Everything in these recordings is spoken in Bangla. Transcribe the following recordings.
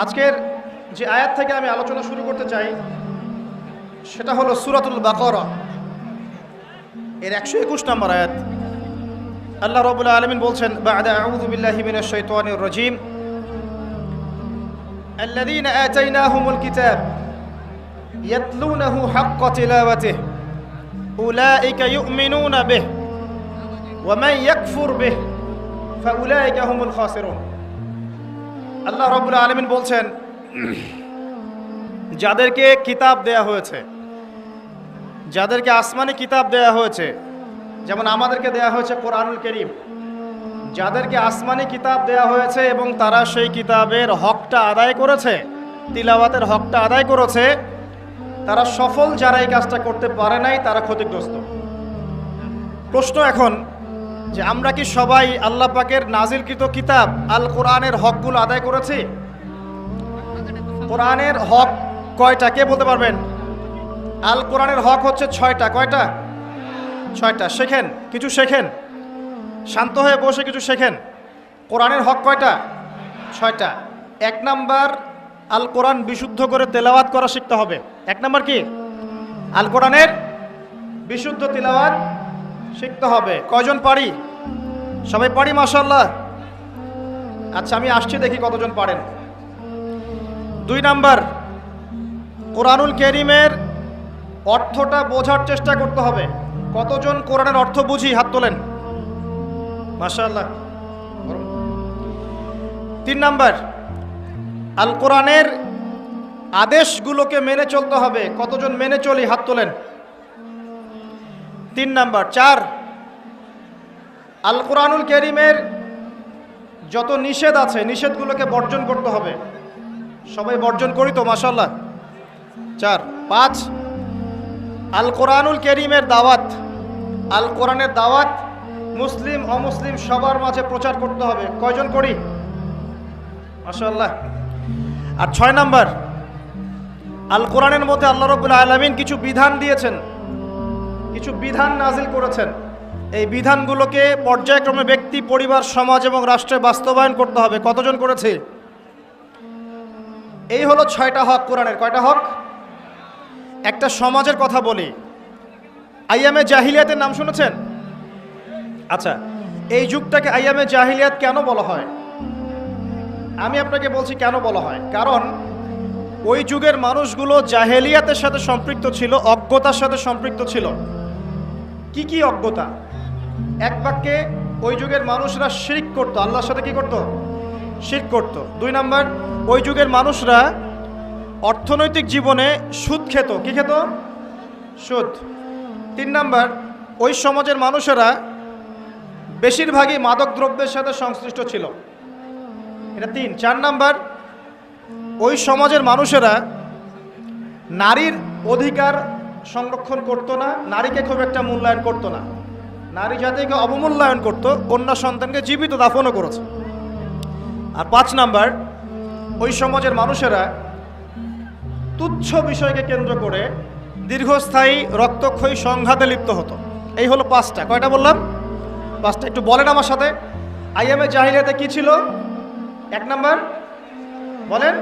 আজকের যে আয়াত থেকে আমি আলোচনা শুরু করতে চাই সেটা হলো সূরাতুল বাকারা এর 121 নম্বর আয়াত। আল্লাহ রাব্বুল আলামিন বলছেন, বা'দা আউযু বিল্লাহি মিনাশ শাইতানির রাজীম, আল্লাযীনা আতাইনাহুমুল কিতাব ইয়াতলুনাহু হাক্কা তিলাওয়াতিহি উলাইকা ইউমিনুনা বিহি ওয়া মান ইয়াকফুর বিহি ফাউলাইকা হুমুল খাসিরুন। আল্লাহ রাব্বুল আলামিন বলছেন, যাদেরকে কিতাব দেয়া হয়েছে, যাদেরকে আসমানি কিতাব দেয়া হয়েছে, যেমন আমাদেরকে দেয়া হয়েছে কোরআনুল কারীম, যাদেরকে আসমানি কিতাব দেয়া হয়েছে এবং তারা সেই কিতাবের হকটা আদায় করেছে, তিলাওয়াতের হকটা আদায় করেছে, তারা সফল। যারা এই কাজটা করতে পারে নাই তারা ক্ষতিগ্রস্ত। প্রশ্ন এখন যে আমরা কি সবাই আল্লাহ পাকের নাজিলকৃত কিতাব আল কোরআনের হকগুলো আদায় করেছি? কোরআনের হক কয়টা কে বলতে পারবেন? আল কোরআনের হক হচ্ছে 6টা। কয়টা? 6টা। শেখেন, কিছু শেখেন, শান্ত হয়ে বসে কিছু শেখেন। কোরআনের হক কয়টা? 6টা। 1 নাম্বার, আল কোরআন বিশুদ্ধ করে তেলাওয়াত করা শিখতে হবে। 1 নাম্বার কি? আল কোরআনের বিশুদ্ধ তেলাওয়াত শিখতে হবে। কয়জন পারি? সবাই পারি মাশাআল্লাহ। আচ্ছা, আমি আসছি, দেখি কতজন পারেন। 2 নাম্বার, কোরআনুল কারীমের অর্থটা বোঝার চেষ্টা করতে হবে। কতজন কোরআনের অর্থ বুঝি? হাত তোলেন মাশাআল্লাহ। 3 নাম্বার, আল কোরআনের আদেশগুলোকে মেনে চলতে হবে। কতজন মেনে চলি? হাত তোলেন। 3 নাম্বার। 4, আল কোরআনুল কারীমের যত নিষেধ আছে নিষেধগুলোকে বর্জন করতে হবে। সবাই বর্জন করি তো মাশাআল্লাহ। 4। 5, আল কোরআনুল কারীমের দাওয়াত, আল কোরআনের দাওয়াত মুসলিম অমুসলিম সবার মাঝে প্রচার করতে হবে। কয়জন করি? মাশাআল্লাহ। আর 6 নাম্বার, আল কোরআনের মধ্যে আল্লাহ রাব্বুল আলামিন কিছু বিধান দিয়েছেন, কিছু বিধান নাজিল করেছেন। এই বিধানগুলোকে পর্যায়ক্রমে ব্যক্তি, পরিবার, সমাজ এবং রাষ্ট্রে বাস্তবায়ন করতে হবে। কতজন করেছে? এই হলো 6টা হক কোরআনের। কয়টা হক? একটা সমাজের কথা বলি। আইয়ামে জাহিলিয়াতের নাম শুনেছেন? আচ্ছা, এই যুগটাকে আইয়ামে জাহিলিয়াত কেন বলা হয়? আমি আপনাকে বলছি কেন বলা হয়। কারণ ওই যুগের মানুষগুলো জাহেলিয়াতের সাথে সম্পৃক্ত ছিল, অজ্ঞতার সাথে সম্পৃক্ত ছিল। কি কি অজ্ঞতা? এক বাক্যে, ওই যুগের মানুষরা শিরক করত, আল্লাহর সাথে কি করত? শিরক করত। 2 নাম্বার, ওই যুগের মানুষরা অর্থনৈতিক জীবনে সুদ খেত। কি খেত? সুদ। 3 নাম্বার, ওই সমাজের মানুষেরা বেশিরভাগই মাদক দ্রব্যের সাথে সংশ্লিষ্ট ছিল। এটা 3। 4 নাম্বার, ওই সমাজের মানুষেরা নারীর অধিকার সংরক্ষণ করত না, নারীকে খুব একটা মূল্যায়ন করত না, নারী জাতিকে অবমূল্যায়ন করত, কন্যা সন্তানকে জীবিত দাফনও করেছে। আর 5 নাম্বার, ওই সমাজের মানুষেরা তুচ্ছ বিষয়কে কেন্দ্র করে দীর্ঘস্থায়ী রক্তক্ষয়ী সংঘাতে লিপ্ত হতো। এই হলো 5টা। কয়টা বললাম? 5টা। একটু বলেন আমার সাথে, আইয়ামে জাহিলিয়াতে কি ছিল? 1 নাম্বার বলেন,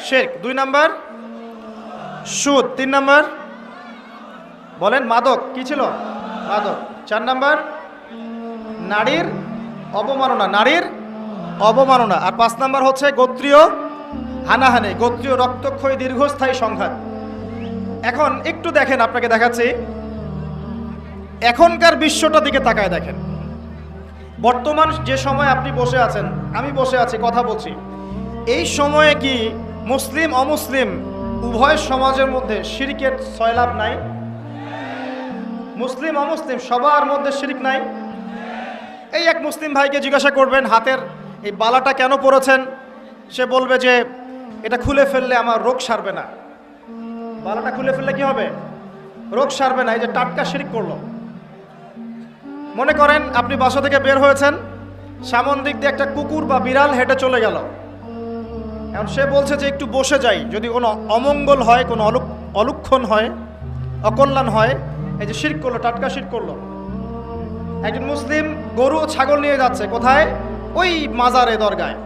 শিরক। 2 নাম্বার, সুদ। 3 নাম্বার বলেন, মাদক। কি ছিল? মাদক। 4 নাম্বার, নারীর অবমাননা, নারীর অবমাননা। আর 5 নাম্বার হচ্ছে গোত্রীয় হানাহানি, গোত্রীয় রক্তক্ষয়ী দীর্ঘস্থায়ী সংঘাত। এখন একটু দেখেন, আপনাকে দেখাচ্ছি, এখনকার বিশ্বটা দিকে তাকায় দেখেন। বর্তমান যে সময় আপনি বসে আছেন, আমি বসে আছি, কথা বলছি, এই সময়ে কি মুসলিম অমুসলিম উভয় সমাজের মধ্যে শিরকের সয়লাভ নাই? মুসলিম অমুসলিম সবার মধ্যে শিরক নাই? এই এক মুসলিম ভাইকে জিজ্ঞাসা করবেন, হাতের এই বালাটা কেন পরেছেন? সে বলবে যে এটা খুলে ফেললে আমার রোগ সারবে না। বালাটা খুলে ফেললে কি হবে? রোগ সারবে না। এই যে টাটকা শিরক করলো। মনে করেন আপনি বাসা থেকে বের হয়েছেন, সামন দিক দিয়ে একটা কুকুর বা বিড়াল হেঁটে চলে গেল। এখন সে বলছে যে একটু বসে যাই, যদি কোনো অমঙ্গল হয়, কোনো অলক্ষণ হয়, অকল্যাণ হয়। এই যে শিরক করলো, টাটকা শিরক করলো। একজন মুসলিম গরু ছাগল নিয়ে যাচ্ছে কোথায়? ওই মাজারে, দরগায়।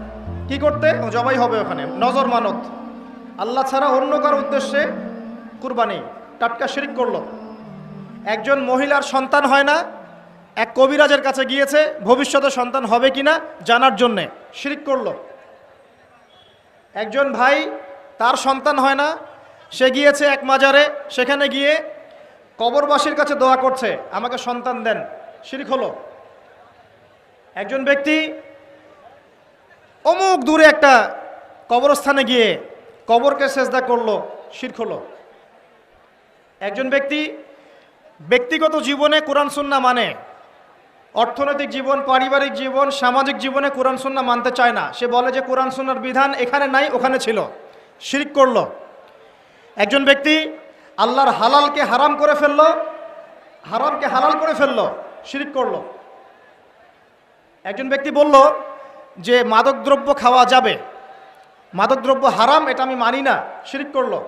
কি করতে? জবাই হবে ওখানে, নজর মানত, আল্লাহ ছাড়া অন্য কারো উদ্দেশ্যে কুরবানি, টাটকা শিরক করলো। একজন মহিলার সন্তান হয় না, এক কবিরাজের কাছে গিয়েছে ভবিষ্যতে সন্তান হবে কিনা জানার জন্যে, শিরক করলো। একজন ভাই তার সন্তান হয় না, সে গিয়েছে এক মাজারে, সেখানে গিয়ে কবরবাসীর কাছে দোয়া করছে আমাকে সন্তান দেন, শিরক হলো। একজন ব্যক্তি অমুক দূরে একটা কবরস্থানে গিয়ে কবরকে সেজদা করলো, শিরক হলো। একজন ব্যক্তি ব্যক্তিগত জীবনে কোরআন সুন্নাহ মানে, অর্থনৈতিক জীবন, পারিবারিক জীবন, সামাজিক জীবনে কোরআন সুন্নাহ মানতে চায় না, সে বলে যে কোরআন সুন্নাহর বিধান এখানে নাই ওখানে ছিল, শিরক করলো। একজন ব্যক্তি আল্লাহর হালালকে হারাম করে ফেললো, হারামকে হালাল করে ফেললো, শিরক করলো। একজন ব্যক্তি বলল যে মাদকদ্রব্য খাওয়া যাবে, মাদকদ্রব্য হারাম, এটা আমি মানি না, শিরক করলো।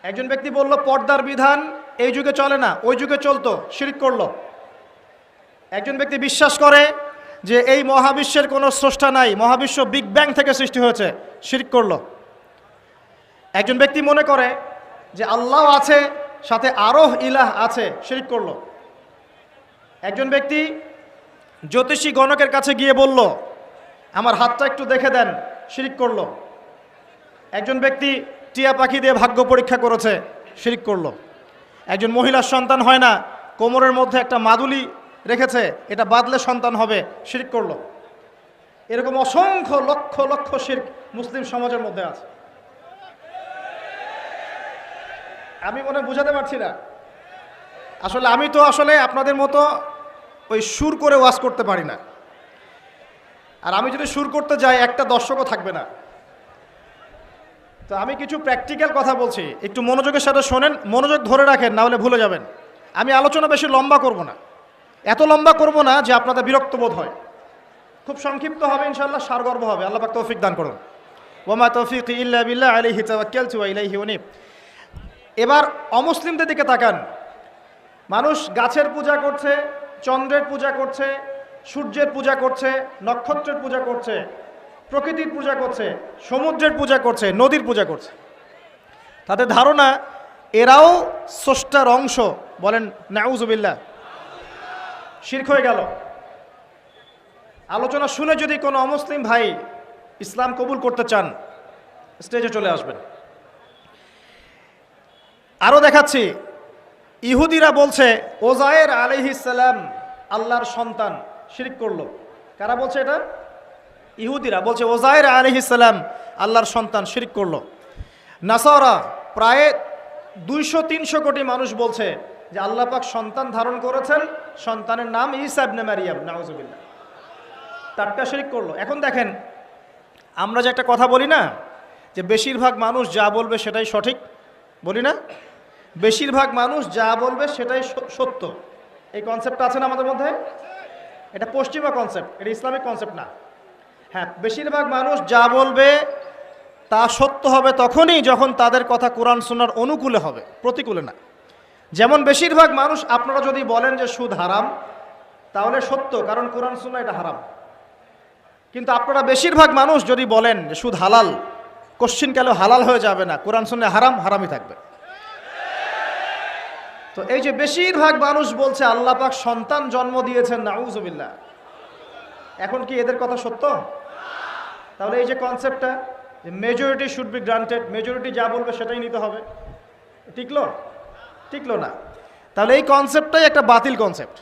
একজন ব্যক্তি বলল পর্দার বিধান এই যুগে চলে না, ওই যুগে চলতো, শিরক করলো। একজন ব্যক্তি বিশ্বাস করে যে এই মহাবিশ্বের কোনো স্রষ্টা নাই, মহাবিশ্ব বিগ ব্যাং থেকে সৃষ্টি হয়েছে, শিরক করলো। একজন ব্যক্তি মনে করে যে আল্লাহ আছে, সাথে আরো ইলাহ আছে, শিরক করলো। একজন ব্যক্তি জ্যোতিষী গণকের কাছে গিয়ে বলল আমার হাতটা একটু দেখে দেন, শিরক করলো। একজন ব্যক্তি টিয়া পাখি দিয়ে ভাগ্য পরীক্ষা করেছে, শিরক করলো। একজন মহিলার সন্তান হয় না, কোমরের মধ্যে একটা মাদুলি রেখেছে, এটা বাদলে সন্তান হবে, শিরক করলো। এরকম অসংখ্য লক্ষ লক্ষ শিরক মুসলিম সমাজের মধ্যে আছে। আমি মনে বুঝাতে পারছি না, আসলে আমি তো আসলে আপনাদের মতো ওই সুর করে ওয়াজ করতে পারি না, আর আমি যদি সুর করতে যাই একটা দর্শকও থাকবে না। তো আমি কিছু প্র্যাকটিক্যাল কথা বলছি, একটু মনোযোগের সাথে শোনেন, মনোযোগ ধরে রাখেন, না হলে ভুলে যাবেন। আমি আলোচনা বেশি লম্বা করব না, এত লম্বা করব না যে আপনাদের বিরক্ত বোধ হয়, খুব সংক্ষিপ্ত হবে ইনশাআল্লাহ, সারগর্ভ হবে। আল্লাহ পাক তৌফিক দান করুন। ওয়া মা তৌফিকি ইল্লা বিল্লাহ আলাইহি তাওয়াক্কালতু ওয়া ইলাইহি উনীব। এবার অমুসলিমদের দিকে তাকান। মানুষ গাছের পূজা করছে, চন্দ্রের পূজা করছে, সূর্যের পূজা করছে, নক্ষত্রের পূজা করছে, প্রকৃতির পূজা করছে, সমুদ্রের পূজা করছে, নদীর পূজা করছে। তাদের ধারণা এরাও স্রষ্টার অংশ, বলেন নাউজুবিল্লাহ, শিরক হয়ে গেল। আলোচনা শুনে যদি কোনো অমুসলিম ভাই ইসলাম কবুল করতে চান, স্টেজে চলে আসবেন। আরও দেখাচ্ছি, ইহুদিরা বলছে ওজায়ের আলাইহিস সালাম আল্লাহর সন্তান, শিরক করলো। কারা বলছে এটা? ইহুদিরা বলছে ওজায়ের আলাইহিস সালাম আল্লাহর সন্তান, শিরক করলো। নাসারা প্রায় 200-300 কোটি মানুষ বলছে যে আল্লাহ পাক সন্তান ধারণ করেছেন, সন্তানের নাম ঈসা ইবনে মারিয়াম, নাউজুবিল্লাহ, টাটকা শিরক করলো। এখন দেখেন, আমরা যে একটা কথা বলি না যে বেশিরভাগ মানুষ যা বলবে সেটাই সঠিক, বলি না? বেশিরভাগ মানুষ যা বলবে সেটাই সত্য, এই কনসেপ্টটা আছে না আমাদের মধ্যে? এটা পশ্চিমা কনসেপ্ট, এটা ইসলামিক কনসেপ্ট না। হ্যাঁ, বেশিরভাগ মানুষ যা বলবে তা সত্য হবে তখনই যখন তাদের কথা কোরআন সুন্নাহর অনুকূলে হবে, প্রতিকূলে না। যেমন বেশিরভাগ মানুষ, আপনারা যদি বলেন যে সুদ হারাম, তাহলে সত্য, কারণ কোরআন সুন্নাহ এটা হারাম। কিন্তু আপনারা বেশিরভাগ মানুষ যদি বলেন যে সুদ হালাল, কোশ্চিনকালেও হালাল হয়ে যাবে না, কোরআন সুন্নাহ হারাম, হারামই থাকবে। তো এই যে বেশিরভাগ মানুষ বলছে আল্লাহ পাক সন্তান জন্ম দিয়েছেন, নাউজুবিল্লাহ, এখন কি এদের কথা সত্য? তাহলে এই যে কনসেপ্টটা যে majority should be granted, majority যা বলবে সেটাই নিতে হবে, টিকলো? টিকলো না। তাহলে এই কনসেপ্টটাই একটা বাতিল কনসেপ্ট।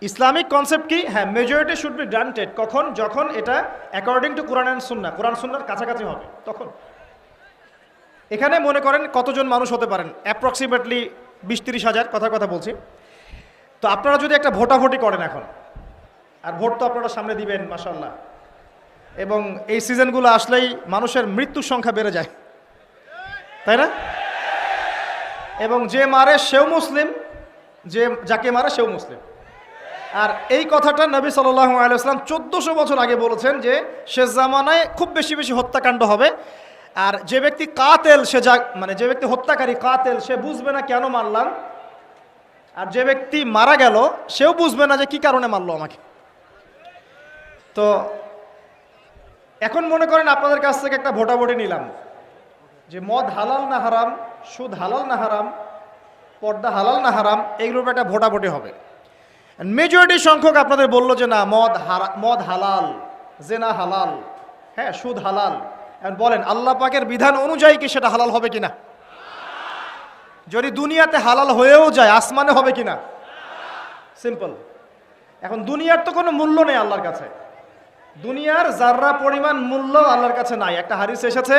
ইসলামিক কনসেপ্ট কি? হ্যাঁ, মেজরিটি শুড বি গ্রান্টেড। কখন? যখন এটা অ্যাকর্ডিং টু কোরআন অ্যান্ড সুন্নাহ, কোরআন সুন্নাহর কাছাকাছি হবে, তখন। এখানে মনে করেন কতজন মানুষ হতে পারেন? অ্যাপ্রক্সিমেটলি 20-30 হাজার, কথার কথা বলছি। তো আপনারা যদি একটা ভোটাভুটি করেন এখন, আর ভোট তো আপনারা সামনে দিবেন মাশাআল্লাহ, এবং এই সিজনগুলো আসলেই মানুষের মৃত্যুর সংখ্যা বেড়ে যায়, তাই না? এবং যে মারে সেও মুসলিম, যাকে মারে সেও মুসলিম। আর এই কথাটা নবী সাল্লাল্লাহু আলাইহি ওয়াসাল্লাম 1400 বছর আগে বলেছেন যে শেষ জামানায় খুব বেশি বেশি হত্যাকাণ্ড হবে। আর যে ব্যক্তি কাতেল, সে যে ব্যক্তি হত্যাকারী কাতেল, সে বুঝবে না কেন মারলাম, আর যে ব্যক্তি মারা গেল সেও বুঝবে না যে কি কারণে মারলো আমাকে। তো এখন মনে করেন আপনাদের কাছ থেকে একটা ভোটাভুটি নিলাম যে মদ হালাল না হারাম, সুদ হালাল না হারাম, পর্দা হালাল না হারাম, এইগুলোর উপর একটা ভোটাভুটি হবে। মেজরিটি সংখ্যক আপনাদের বললো যে না, মদ হালাল, জেনা হালাল, হ্যাঁ সুদ হালাল। এখন বলেন আল্লাহ পাকের বিধান অনুযায়ী কি সেটা হালাল হবে কিনা? যদি দুনিয়াতে হালাল হয়েও যায়, আসমানে হবে কিনা? সিম্পল। এখন দুনিয়ার তো কোনো মূল্য নেই আল্লাহর কাছে, দুনিয়ার যার্রা পরিমাণ মূল্য আল্লাহর কাছে নাই। একটা হাদিস এসেছে,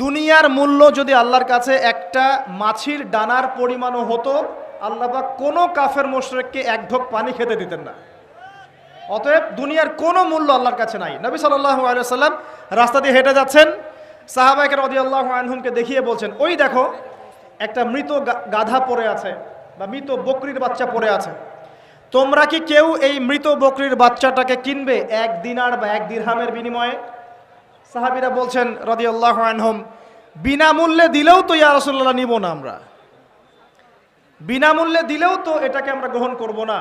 দুনিয়ার মূল্য যদি আল্লাহর কাছে একটা মাছির ডানার পরিমাণও হতো, আল্লাহ পাক কোনো কাফের মুশরিককে এক ঢোক পানি খেতে দিতেন না। অতএব দুনিয়ার কোনো মূল্য আল্লাহর কাছে নাই। নবী সাল্লাল্লাহু আলাইহি ওয়াসাল্লাম রাস্তা দিয়ে হেঁটে যাচ্ছেন, সাহাবায়ে রাদিয়াল্লাহু আনহুমকে দেখিয়ে বলছেন, ওই দেখো একটা মৃত গাধা পড়ে আছে বা মৃত বকরির বাচ্চা পড়ে আছে, তোমরা কি কেউ এই মৃত বকরির বাচ্চাটাকে কিনবে 1 দিনার বা 1 দিরহামের বিনিময়ে? সাহাবীরা বলছেন রাদিয়াল্লাহু আনহুম, বিনামূল্যে দিলেও তো ইয়া রাসূলুল্লাহ নিব না, আমরা বিনামূল্যে দিলেও তো এটাকে আমরা গ্রহণ করব না।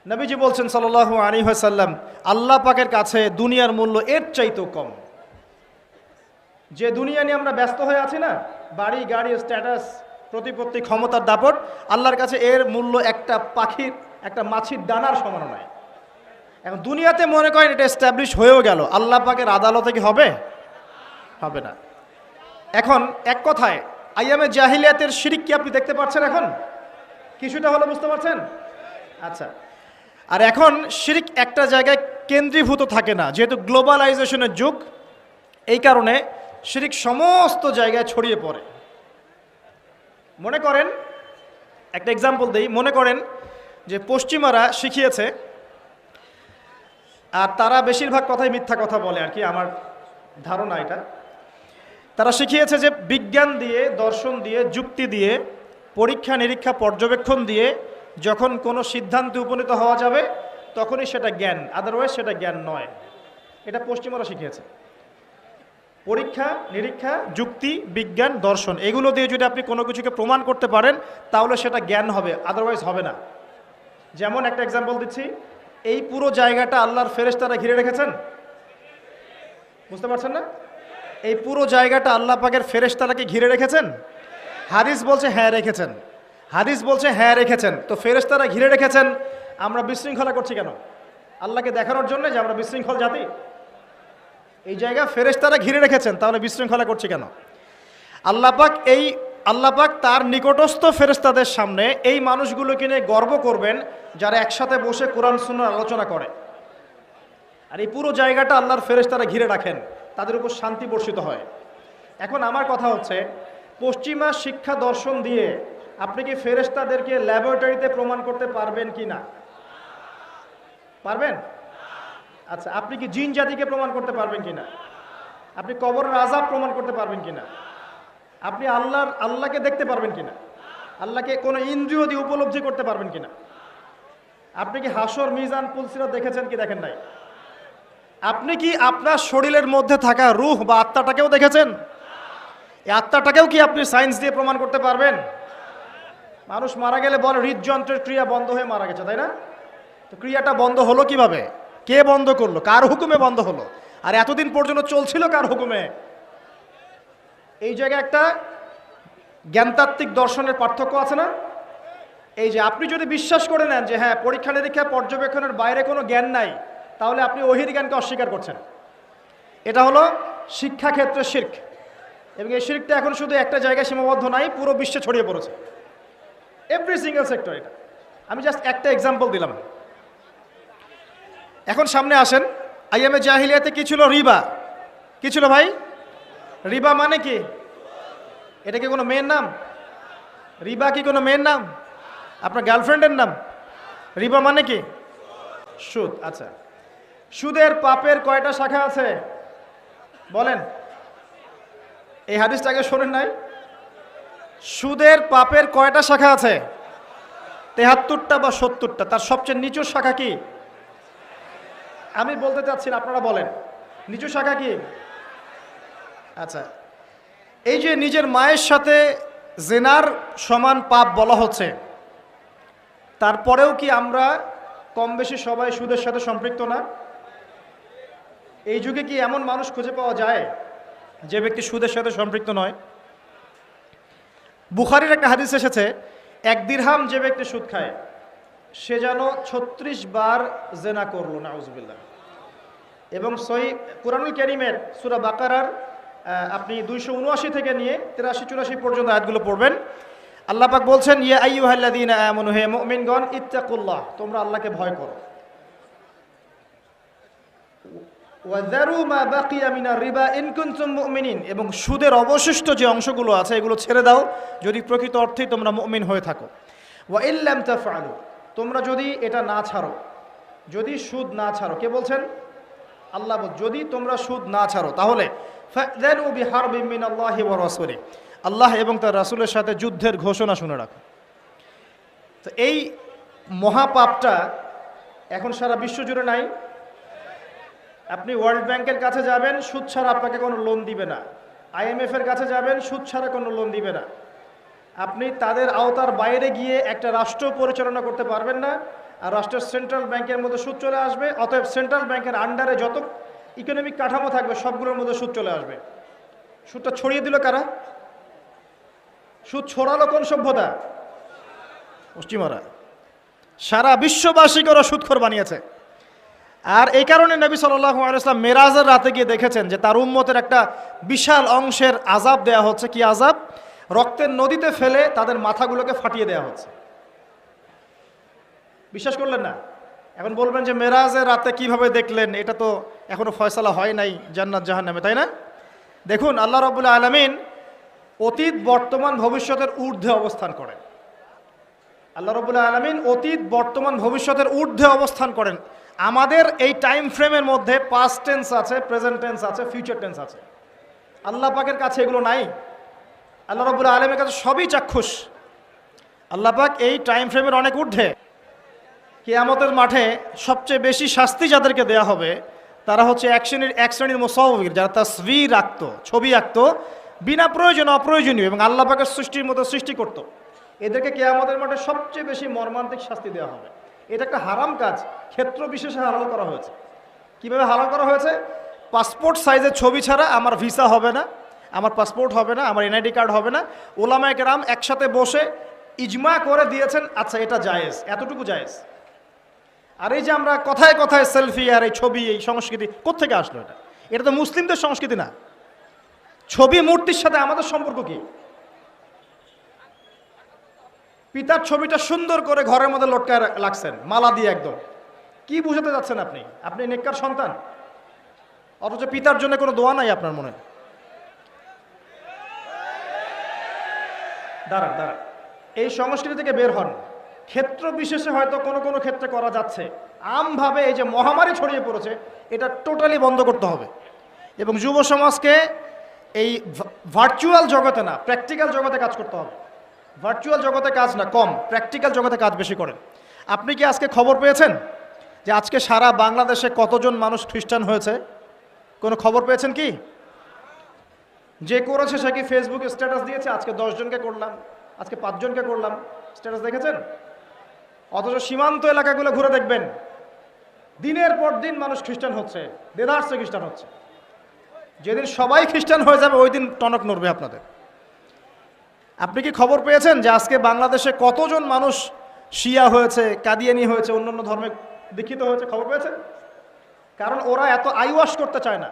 নবীজি বলছেন সাল্লাল্লাহু আলাইহি ওয়াসাল্লাম, আল্লাহ পাকের কাছে দুনিয়ার মূল্য এর চাইতেও কম। যে দুনিয়া নিয়ে আমরা ব্যস্ত হয়ে আছি না, বাড়ি গাড়ি স্ট্যাটাস প্রতিপত্তি ক্ষমতার দাপট, আল্লাহর কাছে এর মূল্য একটা পাখির একটা মাছির ডানার সমান নয়। এখন দুনিয়াতে মনে করেন এটা এস্টাবলিশ হয়েও গেল, আল্লাহ পাকের আদালতে কি হবে? হবে না। এখন এক কথায় আইয়ামে জাহিলিয়াতের শিরিক কি আপনি দেখতে পাচ্ছেন? এখন কিছুটা হলো বুঝতে পারছেন? আচ্ছা, আর এখন শিরিক একটা জায়গায় কেন্দ্রীভূত থাকে না, যেহেতু গ্লোবালাইজেশনের যুগ, এই কারণে শিরিক সমস্ত জায়গায় ছড়িয়ে পড়ে। মনে করেন একটা এক্সাম্পল দেই, মনে করেন যে পশ্চিমারা শিখিয়েছে, আর তারা বেশিরভাগ কথাই মিথ্যা কথা বলে আর কি, আমার ধারণা এটা, তারা শিখিয়েছে যে বিজ্ঞান দিয়ে, দর্শন দিয়ে, যুক্তি দিয়ে, পরীক্ষা নিরীক্ষা পর্যবেক্ষণ দিয়ে যখন কোনো সিদ্ধান্তে উপনীত হওয়া যাবে তখনই সেটা জ্ঞান, আদারওয়াইজ সেটা জ্ঞান নয়। এটা পশ্চিমারা শিখিয়েছে। পরীক্ষা নিরীক্ষা, যুক্তি, বিজ্ঞান, দর্শন, এগুলো দিয়ে যদি আপনি কোনো কিছুকে প্রমাণ করতে পারেন তাহলে সেটা জ্ঞান হবে, আদারওয়াইজ হবে না। যেমন একটা এক্সাম্পল দিচ্ছি, এই পুরো জায়গাটা আল্লাহর ফেরেশতারা ঘিরে রেখেছেন, বুঝতে পারছেন না? এই পুরো জায়গাটা আল্লাহ পাকের ফেরেশতারাকে ঘিরে রেখেছেন? হাদিস বলছে হ্যাঁ রেখেছেন, হাদিস বলছে হ্যাঁ রেখেছেন। তো ফেরেশতারা ঘিরে রেখেছেন, আমরা বিশৃঙ্খলা করছি কেন? আল্লাহকে দেখানোর জন্য যে আমরা বিশৃঙ্খল জাতি? এই জায়গা ফেরেশতারা ঘিরে রেখেছেন, তাহলে বিশৃঙ্খলা করছি কেন? আল্লাহ পাক তার নিকটস্থ ফেরেশতাদের সামনে এই মানুষগুলোকে নিয়ে গর্ব করবেন যারা একসাথে বসে কোরআন সুন্নাহর আলোচনা করে। আর এই পুরো জায়গাটা আল্লাহর ফেরেশতারা ঘিরে রাখেন, তাদের উপর শান্তি বর্ষিত হয়। এখন আমার কথা হচ্ছে, পশ্চিমা শিক্ষা দর্শন দিয়ে আপনি কি ফেরেশতাদেরকে ল্যাবরেটরিতে প্রমাণ করতে পারবেন কি না? পারবেন? আচ্ছা, আপনি কি জিন জাতিকে প্রমাণ করতে পারবেন কিনা? আপনি কবরের আযাব প্রমাণ করতে পারবেন কিনা? আপনি আল্লাহকে দেখতে পারবেন কিনা? আল্লাহকে কোনো ইন্দ্রিয় দিয়ে উপলব্ধি করতে পারবেন কিনা? আপনি কি হাসর, মিজান, পুলসিরাত দেখেছেন কি দেখেন নাই? আপনি কি আপনার শরীরের মধ্যে থাকা রূহ বা আত্মাটাকেও দেখেছেন? এই আত্মাটাকেও কি আপনি সায়েন্স দিয়ে প্রমাণ করতে পারবেন? মানুষ মারা গেলে বলে হৃদযন্ত্রের ক্রিয়া বন্ধ হয়ে মারা গেছে, তাই না? তো ক্রিয়াটা বন্ধ হলো কিভাবে? কে বন্ধ করলো? কার হুকুমে বন্ধ হলো? আর এতদিন পর্যন্ত চলছিল কার হুকুমে? এই জায়গায় একটা জ্ঞানতাত্ত্বিক দর্শনের পার্থক্য আছে না? এই যে আপনি যদি বিশ্বাস করে নেন যে হ্যাঁ পরীক্ষা নিরীক্ষা পর্যবেক্ষণের বাইরে কোনো জ্ঞান নাই, তাহলে আপনি ওহির জ্ঞানকে অস্বীকার করছেন। এটা হলো শিক্ষাক্ষেত্রে শিরক, এবং এই শিরকটা এখন শুধু একটা জায়গায় সীমাবদ্ধ নাই, পুরো বিশ্বে ছড়িয়ে পড়েছে, এভরি সিঙ্গেল সেক্টর। এটা আমি জাস্ট একটা এক্সাম্পল দিলাম। এখন সামনে আসেন, আইয়ামে জাহিলিয়াতে কি ছিল? রিবা। কি ছিল ভাই? রিবা মানে কি? এটা কি কোনো মেয়ের নাম? রিবা কি কোনো মেয়ের নাম? আপনার গার্লফ্রেন্ডের নাম? রিবা মানে কি? সুদ। আচ্ছা, সুদের পাপের কয়টা শাখা আছে বলেন? এই হাদিসটাকে শোনেন নাই? সুদের পাপের কয়টা শাখা আছে? ৭৩টা বা ৭০টা। তার সবচেয়ে নিচু শাখা কি? আমি বলতে চাচ্ছি না, আপনারা বলেন নিচু শাখা কি? আচ্ছা, এই যে নিজের মায়ের সাথে জেনার সমান পাপ বলা হচ্ছে, তারপরেও কি আমরা কম বেশি সবাই সুদের সাথে সম্পৃক্ত না? এই যুগে কি এমন মানুষ খুঁজে পাওয়া যায় যে ব্যক্তি সুদের সাথে সম্পৃক্ত নয়? বুখারীর একটা হাদিস এসেছে, 1 দিরহাম যে ব্যক্তি সুদ খায় সে যেন 36 বার জেনা করলো, নাউজুবিল্লাহ। এবং সহিহ কুরআনুল কারীমের সূরা বাকারার আপনি 279 থেকে নিয়ে 83-84 পর্যন্ত আয়াতগুলো পড়বেন। আল্লাহ পাক বলছেন, ইয়া আইয়ুহাল্লাযীনা আমানু, হে মুমিনগণ, ইত্তাকুল্লাহ, তোমরা আল্লাহকে ভয় করো। ওয়াযারু মা বাকিয়া মিনার রিবা ইন কুনতুম মুমিনিন, এবং সুদের অবশিষ্ট যে অংশগুলো আছে এগুলো ছেড়ে দাও যদি প্রকৃত অর্থেই তোমরা মুমিন হয়ে থাকো। ওয়া ইল্লাম তাফআলু, তোমরা যদি এটা না ছাড়ো, যদি সুদ না ছাড়ো, কে বলছেন? আল্লাহ বল, যদি তোমরা সুদ না ছাড়ো তাহলে ফাযানু বিহারবিন মিনাল্লাহি ওয়া রাসূলিহি, আল্লাহ এবং তার রাসূলের সাথে যুদ্ধের ঘোষণা শুনে রাখো। তো এই মহাপাপটা এখন সারা বিশ্ব জুড়ে নাই। আপনি ওয়ার্ল্ড ব্যাংকের কাছে যাবেন, সুদ ছাড়া আপনাকে কোনো লোন দিবে না। IMF এর কাছে যাবেন, সুদ ছাড়া কোনো লোন দিবে না। আপনি তাদের আওতার বাইরে গিয়ে একটা রাষ্ট্র পরিচালনা করতে পারবেন না। আর রাষ্ট্রের সেন্ট্রাল ব্যাংকের মধ্যে সুদ চলে আসবে, অতএব সেন্ট্রাল ব্যাংকের আন্ডারে যত ইকোনমিক কাঠামো থাকবে সবগুলোর মধ্যে সুদ চলে আসবে। সুদটা ছড়িয়ে দিল কারা? সুদ ছড়ালো কোন সভ্যতা? পশ্চিমারা। সারা বিশ্ববাসীকে ওরা সুদখোর বানিয়েছে। আর এই কারণে নবী সাল্লাল্লাহু আলাইহি ওয়াসাল্লাম মেরাজের রাতে গিয়ে দেখেছেন যে তার উম্মতের একটা বিশাল অংশের আযাব দেয়া হচ্ছে। কি আযাব? রক্তের নদীতে ফেলে তাদের মাথাগুলোকে ফাটিয়ে দেয়া হচ্ছে। বিশ্বাস করলেন না? এখন বলবেন যে মেরাজের রাতে কিভাবে দেখলেন? এটা তো এখনো ফয়সালা হয় নাই জান্নাত জাহান্নামে, তাই না? দেখুন, আল্লাহ রাব্বুল আলামিন অতীত, বর্তমান, ভবিষ্যতের ঊর্ধ্বে অবস্থান করেন। আল্লাহ রাব্বুল আলামিন অতীত, বর্তমান, ভবিষ্যতের ঊর্ধ্বে অবস্থান করেন। আমাদের এই টাইম ফ্রেমের মধ্যে পাস্ট টেন্স আছে, প্রেজেন্ট টেন্স আছে, ফিউচার টেন্স আছে। আল্লাহ পাকের কাছে এগুলো নাই। আল্লাহ রাব্বুল আলামিনের কাছে সবই চাক্ষুষ। আল্লাহ পাক এই টাইম ফ্রেমের অনেক ঊর্ধ্বে। কিয়ামতের মাঠে সবচেয়ে বেশি শাস্তি যাদেরকে দেয়া হবে তারা হচ্ছে এক শ্রেণীর মুসাউবির, যারা তাসবির আঁকতো, ছবি আঁকতো বিনা প্রয়োজনে, অপ্রয়োজনীয়, এবং আল্লাহ পাকের সৃষ্টির মতো সৃষ্টি করতো। এদেরকে কিয়ামতের মাঠে সবচেয়ে বেশি মর্মান্তিক শাস্তি দেওয়া হবে। এটা একটা হারাম কাজ, ক্ষেত্র বিশেষে হালাল করা হয়েছে। কিভাবে হালাল করা হয়েছে? পাসপোর্ট সাইজের ছবি ছাড়া আমার ভিসা হবে না, আমার পাসপোর্ট হবে না, আমার NID কার্ড হবে না। ওলামায়ে কেরাম একসাথে বসে ইজমা করে দিয়েছেন, আচ্ছা এটা জায়েজ, এতটুকু জায়েজ। আর এই যে আমরা কথায় কথায় সেলফি আর এই ছবি, এই সংস্কৃতি কোত্থেকে আসলো? এটা তো মুসলিমদের সংস্কৃতি না। ছবি মূর্তির সাথে আমাদের সম্পর্ক কি? পিতার ছবিটা সুন্দর করে ঘরের মধ্যে লটকায় রাখছেন মালা দিয়ে, একদম। কি বুঝাতে যাচ্ছেন আপনি? আপনি নেককার সন্তান, অথচ পিতার জন্য কোনো দোয়া নাই আপনার মনে। দাঁড়ান দাঁড়ান, এই সংস্কৃতি থেকে বের হন। ক্ষেত্র বিশেষে হয়তো কোনো কোনো ক্ষেত্রে করা যাচ্ছে, আমভাবে এই যে মহামারী ছড়িয়ে পড়েছে এটা টোটালি বন্ধ করতে হবে। এবং যুব সমাজকে এই ভার্চুয়াল জগতে না, প্র্যাকটিক্যাল জগতে কাজ করতে হবে। ভার্চুয়াল জগতে কাজ না কম, প্র্যাকটিক্যাল জগতে কাজ বেশি করেন। আপনি কি আজকে খবর পেয়েছেন যে আজকে সারা বাংলাদেশে কতজন মানুষ খ্রিস্টান হয়েছে? কোনো খবর পেয়েছেন কি? যে করেছে সে কি ফেসবুকে স্ট্যাটাস দিয়েছে, আজকে 10 জনকে করলাম, আজকে 5 জনকে করলাম, স্ট্যাটাস দেখেছেন? অথচ সীমান্ত এলাকাগুলো ঘুরে দেখবেন, দিনের পর দিন মানুষ খ্রিস্টান হচ্ছে, দেদারসে খ্রিস্টান হচ্ছে। যেদিন সবাই খ্রিস্টান হয়ে যাবে ওই দিন টনক নড়বে আপনাদের। আপনি কি খবর পেয়েছেন যে আজকে বাংলাদেশে কতজন মানুষ শিয়া হয়েছে, কাদিয়ানি হয়েছে, অন্যান্য ধর্মে দীক্ষিত হয়েছে? খবর পেয়েছেন? কারণ ওরা এত আইওয়াশ করতে চায় না,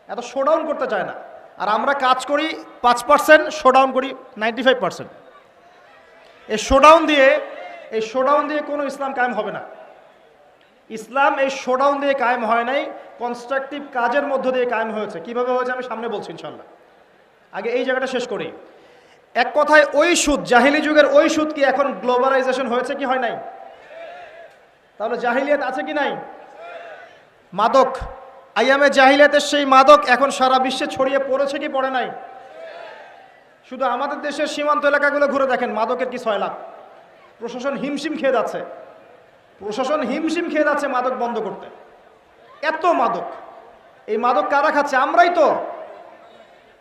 এত শোডাউন করতে চায় না। আর আমরা কাজ করি 5%, শোডাউন করি 95%। এই শোডাউন দিয়ে কোনো ইসলাম কায়েম হবে না। ইসলাম এই শোডাউন দিয়ে কায়েম হয় নাই, কনস্ট্রাকটিভ কাজের মধ্য দিয়ে কায়েম হয়েছে। কিভাবে হয়েছে আমি সামনে বলছি ইনশাআল্লাহ। আগে এই জায়গাটা শেষ করি। এক কথায় ওই সুদ, জাহিলি যুগের ওই সুদ কি এখন গ্লোবালাইজেশন হয়েছে কি হয় নাই? তাহলে জাহিলিয়াত আছে কি নাই? মাদক, আইয়ামে জাহিলিয়াতের সেই মাদক এখন সারা বিশ্বে ছড়িয়ে পড়েছে কি পড়ে নাই? শুধু আমাদের দেশের সীমান্ত এলাকাগুলো ঘুরে দেখেন, মাদকের কি 6 লাখ। প্রশাসন হিমশিম খেয়ে যাচ্ছে, মাদক বন্ধ করতে। এত মাদক, এই মাদক কারা খাচ্ছে? আমরাই তো।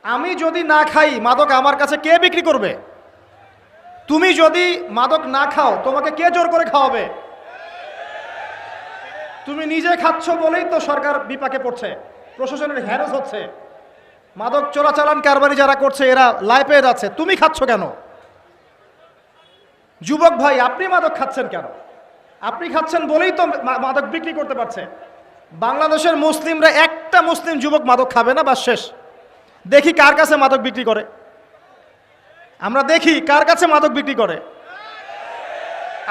আমি যদি না খাই মাদক আমার কাছে কে বিক্রি করবে? তুমি যদি মাদক না খাও তোমাকে কে জোর করে খাওয়াবে? তুমি নিজে খাচ্ছ বলেই তো সরকার বিপাকে পড়ছে। প্রশাসনের হ্যারাস হচ্ছে, মাদক চোরাচালান কারবারি যারা করছে এরা লাই পেয়ে যাচ্ছে, তুমি খাচ্ছ কেন? যুবক ভাই, আপনি মাদক খাচ্ছেন কেন? আপনি খাচ্ছেন বলেই তো মাদক বিক্রি করতে পারছে। বাংলাদেশের মুসলিমরা একটা মুসলিম যুবক মাদক খাবে না, বা শেষ। দেখি কার কাছে মাদক বিক্রি করে, আমরা দেখি কার কাছে মাদক বিক্রি করে।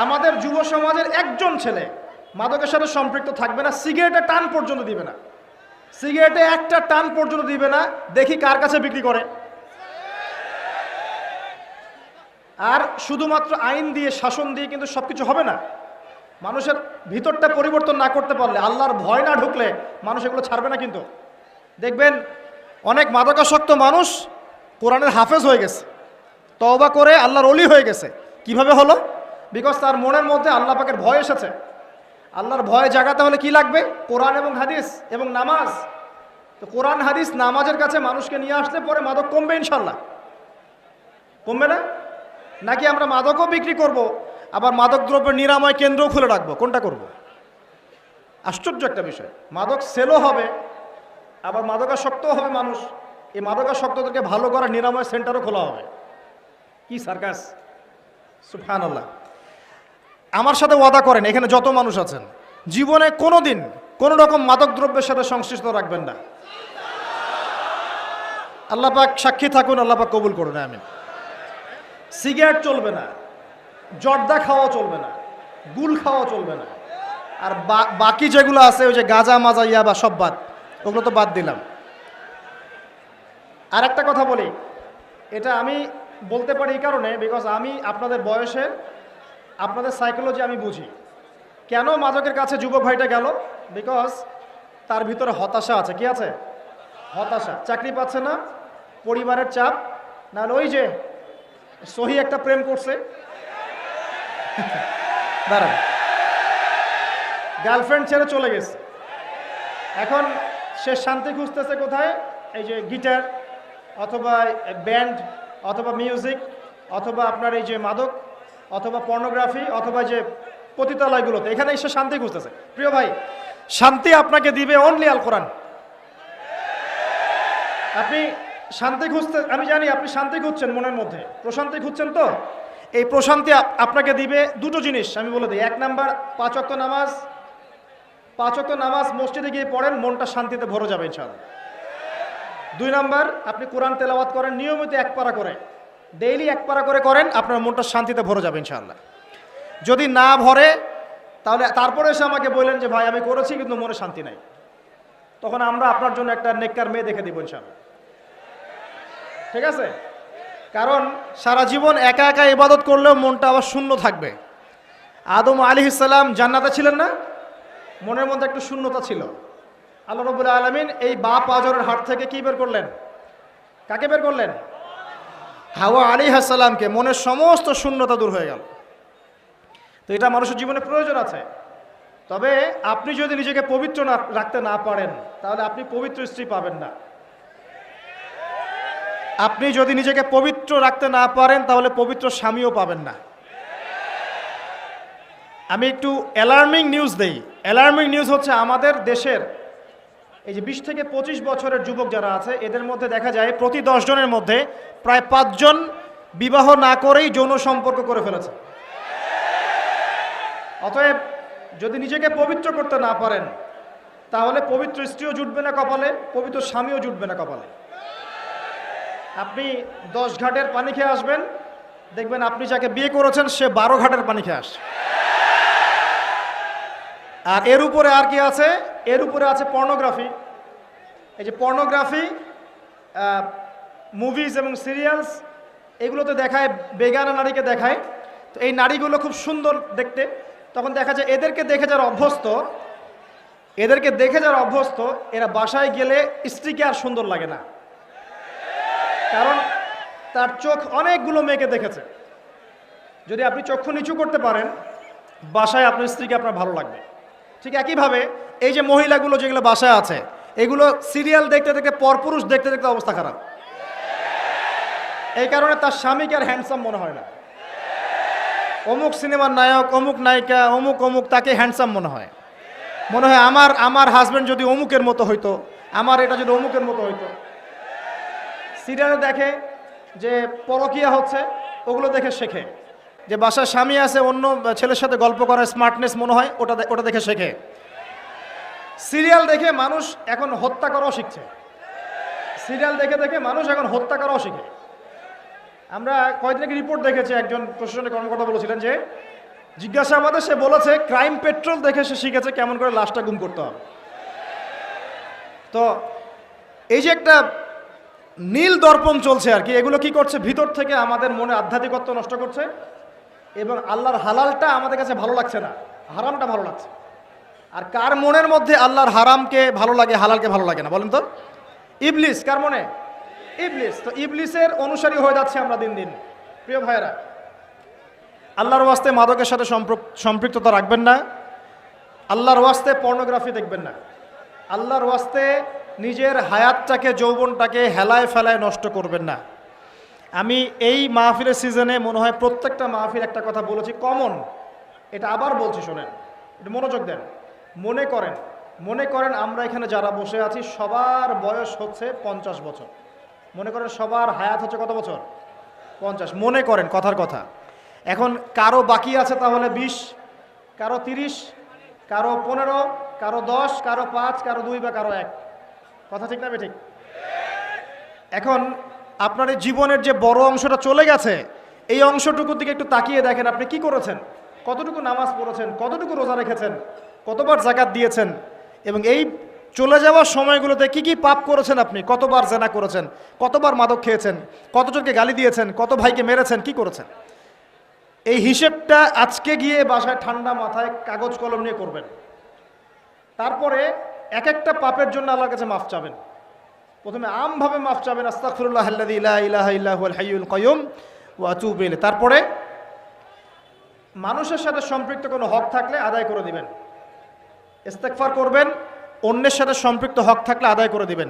আমাদের যুব সমাজের একজন ছেলে মাদকের সাথে সম্পৃক্ত থাকবে না, সিগারেটে টান পর্যন্ত দিবে না, সিগারেটে একটা টান পর্যন্ত দিবে না, দেখি কার কাছে বিক্রি করে। আর শুধুমাত্র আইন দিয়ে, শাসন দিয়ে কিন্তু সবকিছু হবে না। মানুষের ভিতরটা পরিবর্তন না করতে পারলে, আল্লাহর ভয় না ঢুকলে মানুষ এগুলো ছাড়বে না। কিন্তু দেখবেন অনেক মাদকাসক্ত মানুষ কোরআনের হাফেজ হয়ে গেছে, তওবা করে আল্লাহর ওলি হয়ে গেছে। কিভাবে হলো? বিকজ তার মনের মধ্যে আল্লাহ পাকের ভয় এসেছে। আল্লাহর ভয় জাগাতে হলে কি লাগবে? কোরআন এবং হাদিস এবং নামাজ। তো কোরআন হাদিস নামাজের কাছে মানুষকে নিয়ে আসলে পরে মাদক কমবে ইনশাল্লাহ। কমবে না? নাকি আমরা মাদকও বিক্রি করব, আবার মাদক দ্রব্যের নিরাময় কেন্দ্রও খুলে রাখবো? কোনটা করব? আশ্চর্য একটা বিষয়। মাদক সেলও হবে, আবার মাদকাসক্তও হবে মানুষ। এই মাদকাসক্তদেরকে ভালো করার নিরাময় সেন্টারও খোলা হবে। কি সার্কাস! সুবহানাল্লাহ। আমার সাথে ওয়াদা করেন, এখানে যত মানুষ আছেন, জীবনে কোনোদিন কোনো রকম মাদক দ্রব্যের সাথে সংশ্লিষ্ট রাখবেন না। আল্লাহ পাক সাক্ষী থাকুন, আল্লাহ পাক কবুল করুন, আমিন। সিগারেট চলবে না, জর্দা খাওয়া চলবে না, গুল খাওয়া চলবে না, আর বাকি যেগুলো আছে ওই যে গাঁজা মাজা ইয়াবা সব বাদ, ওগুলো তো বাদ দিলাম। আর একটা কথা বলি, এটা আমি বলতে পারি এই কারণে, বিকজ আমি আপনাদের বয়সে, আপনাদের সাইকোলজি আমি বুঝি। কেন মাদকের কাছে যুবক ভাইটা গেল? বিকজ তার ভিতরে হতাশা আছে। কি আছে? হতাশা। চাকরি পাচ্ছে না, পরিবারের চাপ, নাহলে ওই যে সহি একটা প্রেম করছে, দাঁড়ান, গার্লফ্রেন্ড ছেড়ে চলে গেছে, এখন সে শান্তি খুঁজতেছে কোথায়? এই যে গিটার, অথবা ব্যান্ড, অথবা মিউজিক, অথবা আপনার এই যে মাদক, অথবা পর্নোগ্রাফি, অথবা যে পতিতালয়গুলোতে, এখানে এসে শান্তি খুঁজতেছে। প্রিয় ভাই, শান্তি আপনাকে দিবে অনলি আল কোরআন। আপনি শান্তি খুঁজতে, আমি জানি আপনি শান্তি খুঁজছেন, মনের মধ্যে প্রশান্তি খুঁজছেন। তো এই প্রশান্তি আপনাকে দিবে দুটো জিনিস আমি বলে দিই। এক নাম্বার, 5 ওয়াক্ত নামাজ। 5 ওয়াক্ত নামাজ মসজিদে গিয়ে পড়েন, মনটা শান্তিতে ভরে যাবে ইনশাআল্লাহ। 2 নাম্বার, আপনি কোরআন তেলাওয়াত করেন নিয়মিত 1 পারা করে, ডেইলি 1 পারা করে করেন, আপনার মনটা শান্তিতে ভরে যাবে ইনশাআল্লাহ। যদি না ভরে, তাহলে তারপরে এসে আমাকে বললেন যে ভাই আমি করেছি কিন্তু মনে শান্তি নাই, তখন আমরা আপনার জন্য একটা নেককার মেয়ে দেখে দিব ইনশাআল্লাহ। ঠিক আছে? কারণ সারা জীবন একা একা ইবাদত করলেও মনটা আবার শূন্য থাকবে। আদম আলাইহিস সালাম জান্নাতে ছিলেন না? মনের মধ্যে একটু শূন্যতা ছিল। আল্লাহ রাব্বুল আলামিন এই বাপ আজরের হাত থেকে কি বের করলেন? কাকে বের করলেন? হাওয়া আলাইহিস সালামকে। মনের সমস্ত শূন্যতা দূর হয়ে গেল। তো এটা মানুষের জীবনে প্রয়োজন আছে। তবে আপনি যদি নিজেকে পবিত্র রাখতে না পারেন, তাহলে আপনি পবিত্র স্ত্রী পাবেন না। আপনি যদি নিজেকে পবিত্র রাখতে না পারেন, তাহলে পবিত্র স্বামীও পাবেন না। আমি একটু অ্যালার্মিং নিউজ দেই। অ্যালার্মিং নিউজ হচ্ছে আমাদের দেশের এই যে 20 থেকে 25 বছরের যুবক যারা আছে, এদের মধ্যে দেখা যায় প্রতি 10 জনের মধ্যে প্রায় 5 জন বিবাহ না করেই যৌন সম্পর্ক করে ফেলেছে। অতএব যদি নিজেকে পবিত্র করতে না পারেন, তাহলে পবিত্র স্ত্রীও জুটবে না কপালে, পবিত্র স্বামীও জুটবে না কপালে। আপনি 10 ঘাটের পানি খেয়ে আসবেন, দেখবেন আপনি যাকে বিয়ে করেছেন সে 12 ঘাটের পানি খেয়ে আসছে। আর এর উপরে আর কি আছে? এর উপরে আছে পর্নোগ্রাফি। এই যে পর্নোগ্রাফি, মুভিজ এবং সিরিয়ালস, এগুলোতে দেখায় বেগানা নারীকে দেখায়। তো এই নারীগুলো খুব সুন্দর দেখতে, তখন দেখা যায় এদেরকে দেখে যারা অভ্যস্ত, এরা বাসায় গেলে স্ত্রীকে আর সুন্দর লাগে না, কারণ তার চোখ অনেকগুলো মেয়েকে দেখেছে। যদি আপনি চক্ষু নিচু করতে পারেন, বাসায় আপনার স্ত্রীকে আপনার ভালো লাগবে। ঠিক একইভাবে এই যে মহিলাগুলো যেগুলো বাসায় আছে, এগুলো সিরিয়াল দেখতে দেখতে, পরপুরুষ দেখতে দেখতে অবস্থা খারাপ। এই কারণে তার স্বামীকে আর হ্যান্ডসাম মনে হয় না। অমুক সিনেমার নায়ক, অমুক নায়িকা, অমুক তাকে হ্যান্ডসাম মনে হয়। আমার হাজব্যান্ড যদি অমুকের মতো হইতো, আমার এটা যদি অমুকের মতো হইতো। সিরিয়ালে দেখে যে পরকিয়া হচ্ছে, ওগুলো দেখে শেখে। যে বাসায় স্বামী আছে, অন্য ছেলের সাথে গল্প করার স্মার্টনেস মনে হয়, ওটা দেখে শেখে। সিরিয়াল দেখে মানুষ এখন হত্যা করাও শিখছে। সিরিয়াল দেখে দেখে মানুষ এখন হত্যা করাও শিখে। আমরা কয়েকদিন আগে রিপোর্ট দেখেছি, একজন প্রশাসনিক কর্মকর্তা বলেছিলেন যে জিজ্ঞাসাবাদে সে বলেছে ক্রাইম পেট্রোল দেখে সে শিখেছে কেমন করে লাশটা গুম করতে হবে। তো এই যে একটা নীল দর্পণ চলছে আর কি, এগুলো কি করছে? ভিতর থেকে আমাদের মনে আধ্যাত্মিকত্ব নষ্ট করছে এবং আল্লাহর হালালটা আমাদের কাছে ভালো লাগছে না, হারামটা ভালো লাগছে। আর কার মনের মধ্যে আল্লাহর হারামকে ভালো লাগে, হালালকে ভালো লাগে না বলেন তো? ইবলিস। কার মনে? ইবলিস। তো ইবলিসের অনুসারী হয়ে যাচ্ছে আমরা দিন দিন। প্রিয় ভাইয়েরা, আল্লাহর ওয়াস্তে মাদকের সাথে সম্পৃক্ততা রাখবেন না। আল্লাহর ওয়াস্তে পর্নোগ্রাফি দেখবেন না। আল্লাহর ওয়াস্তে নিজের হায়াতটাকে, যৌবনটাকে হেলায় ফেলায় নষ্ট করবেন না। আমি এই মাহফিলের সিজনে মনে হয় প্রত্যেকটা মাহফিল একটা কথা বলেছি, কমন। এটা আবার বলছি, শোনেন, একটু মনোযোগ দেন। মনে করেন আমরা এখানে যারা বসে আছি সবার বয়স হচ্ছে 50 বছর। মনে করেন সবার হায়াত হচ্ছে কত বছর? 50। মনে করেন, কথার কথা। এখন কারো বাকি আছে তাহলে 20, কারো 30, কারো 15, কারো 10, কারো 5, কারো 2 বা কারো 1। কথা ঠিক না ঠিক? এখন আপনার এই জীবনের যে বড় অংশটা চলে গেছে, এই অংশটুকুর দিকে একটু তাকিয়ে দেখেন আপনি কি করেছেন, কতটুকু নামাজ পড়েছেন, কতটুকু রোজা রেখেছেন, কতবার যাকাত দিয়েছেন, এবং এই চলে যাওয়ার সময়গুলোতে কি কি পাপ করেছেন আপনি, কতবার জেনা করেছেন, কতবার মাদক খেয়েছেন, কতজনকে গালি দিয়েছেন, কত ভাইকে মেরেছেন, কি করেছেন। এই হিসেবটা আজকে গিয়ে বাসায় ঠান্ডা মাথায় কাগজ কলম নিয়ে করবেন। তারপরে এক একটা পাপের জন্য আল্লাহর কাছে মাফ চাবেন। প্রথমে আমভাবে মাফ চাবেন, আস্তাগফিরুল্লাহ আল্লাযী লা ইলাহা ইল্লা হুয়াল হাইয়ুল কাইয়ুম ওয়া আতুবু ইলাইহি। তারপরে মানুষের সাথে সম্পৃক্ত কোনো হক থাকলে আদায় করে দিবেন, ইস্তেগফার করবেন। অন্যের সাথে সম্পৃক্ত হক থাকলে আদায় করে দিবেন।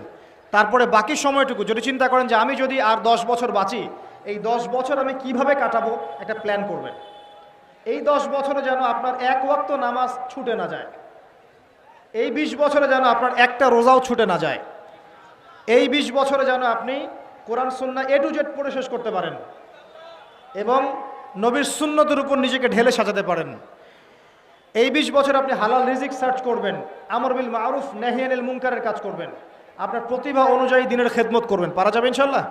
তারপরে বাকি সময়টুকু যদি চিন্তা করেন যে আমি যদি আর 10 বছর বাঁচি, এই 10 বছর আমি কিভাবে কাটাবো, একটা প্ল্যান করবেন। এই 10 বছরে যেন আপনার এক ওয়াক্ত নামাজ ছুটে না যায়। এই 20 বছরে যেন আপনার একটা রোজাও ছুটে না যায়। এই 20 বছরে যেন আপনি কোরআন সুন্নাহ A to Z পড়ে শেষ করতে পারেন এবং নবীর সুন্নতের উপর নিজেকে ঢেলে সাজাতে পারেন। এই 20 বছর আপনি হালাল রিজিক সার্চ করবেন, আমর বিল মারুফ নাহি আনিল মুনকারের কাজ করবেন, আপনার প্রতিভা অনুযায়ী দিনের খেদমত করবেন। পারা যাবে ইনশাআল্লাহ?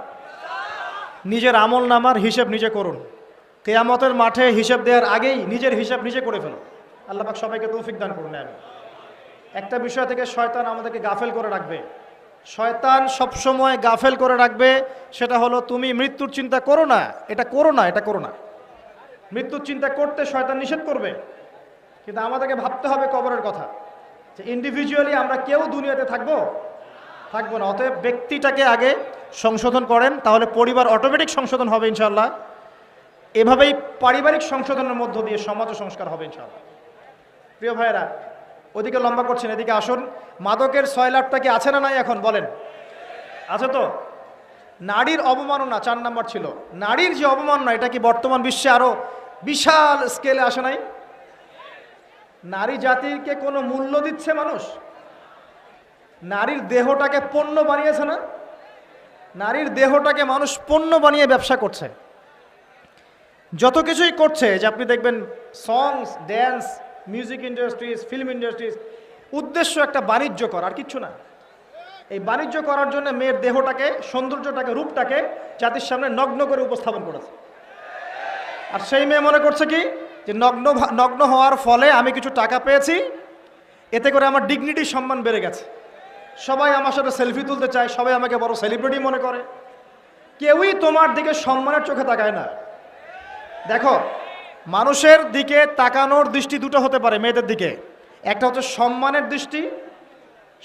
নিজের আমল নামার হিসেব নিজে করুন। কিয়ামতের মাঠে হিসাব দেওয়ার আগেই নিজের হিসাব নিজে করে ফেলুন। আল্লাহ পাক সবাইকে তৌফিক দান করুন। আমি একটা বিষয় থেকে শয়তান আমাদেরকে গাফেল করে রাখবে। শয়তান সবসময় গাফেল করে রাখবে, সেটা হলো তুমি মৃত্যুর চিন্তা করো না, এটা করো না, এটা করো না। মৃত্যুর চিন্তা করতে শয়তান নিষেধ করবে, কিন্তু আমাদেরকে ভাবতে হবে কবরের কথা, যে ইন্ডিভিজুয়ালি আমরা কেউ দুনিয়াতে থাকবো না। অতএব ব্যক্তিটাকে আগে সংশোধন করেন, তাহলে পরিবার অটোমেটিক সংশোধন হবে ইনশাআল্লাহ। এভাবেই পারিবারিক সংশোধনের মধ্য দিয়ে সমাজ সংস্কার হবে ইনশাআল্লাহ। প্রিয় ভাইয়েরা, ওদিকে লম্বা করছেন, এদিকে আসুন। মাদকের 6 লাখটা কি আছে না নাই এখন বলেন? আছে তো। নারীর অবমাননা 4 নাম্বার ছিল। নারীর যে অবমাননা, এটা কি বর্তমান বিশ্বে আরো বিশাল স্কেলে আসে নাই? নারী জাতিকে কোনো মূল্য দিচ্ছে মানুষ? নারীর দেহটাকে পণ্য বানিয়েছে না? নারীর দেহটাকে মানুষ পণ্য বানিয়ে ব্যবসা করছে, যত কিছুই করছে। যে আপনি দেখবেন songs, dance, music industries, film industries, উদ্দেশ্য একটা বাণিজ্য করা, আর কিচ্ছু না। এই বাণিজ্য করার জন্য মেয়ের দেহটাকে, সৌন্দর্যটাকে, রূপটাকে জাতির সামনে নগ্ন করে উপস্থাপন করেছে। আর সেই মেয়ে মনে করছে কি, যে নগ্ন হওয়ার ফলে আমি কিছু টাকা পেয়েছি, এতে করে আমার ডিগনিটি, সম্মান বেড়ে গেছে, সবাই আমার সাথে সেলফি তুলতে চায়, সবাই আমাকে বড় সেলিব্রিটি মনে করে। কেউই তোমার দিকে সম্মানের চোখে তাকায় না। দেখো, মানুষের দিকে তাকানোর দৃষ্টি দুটো হতে পারে মেয়েদের দিকে। একটা হচ্ছে সম্মানের দৃষ্টি,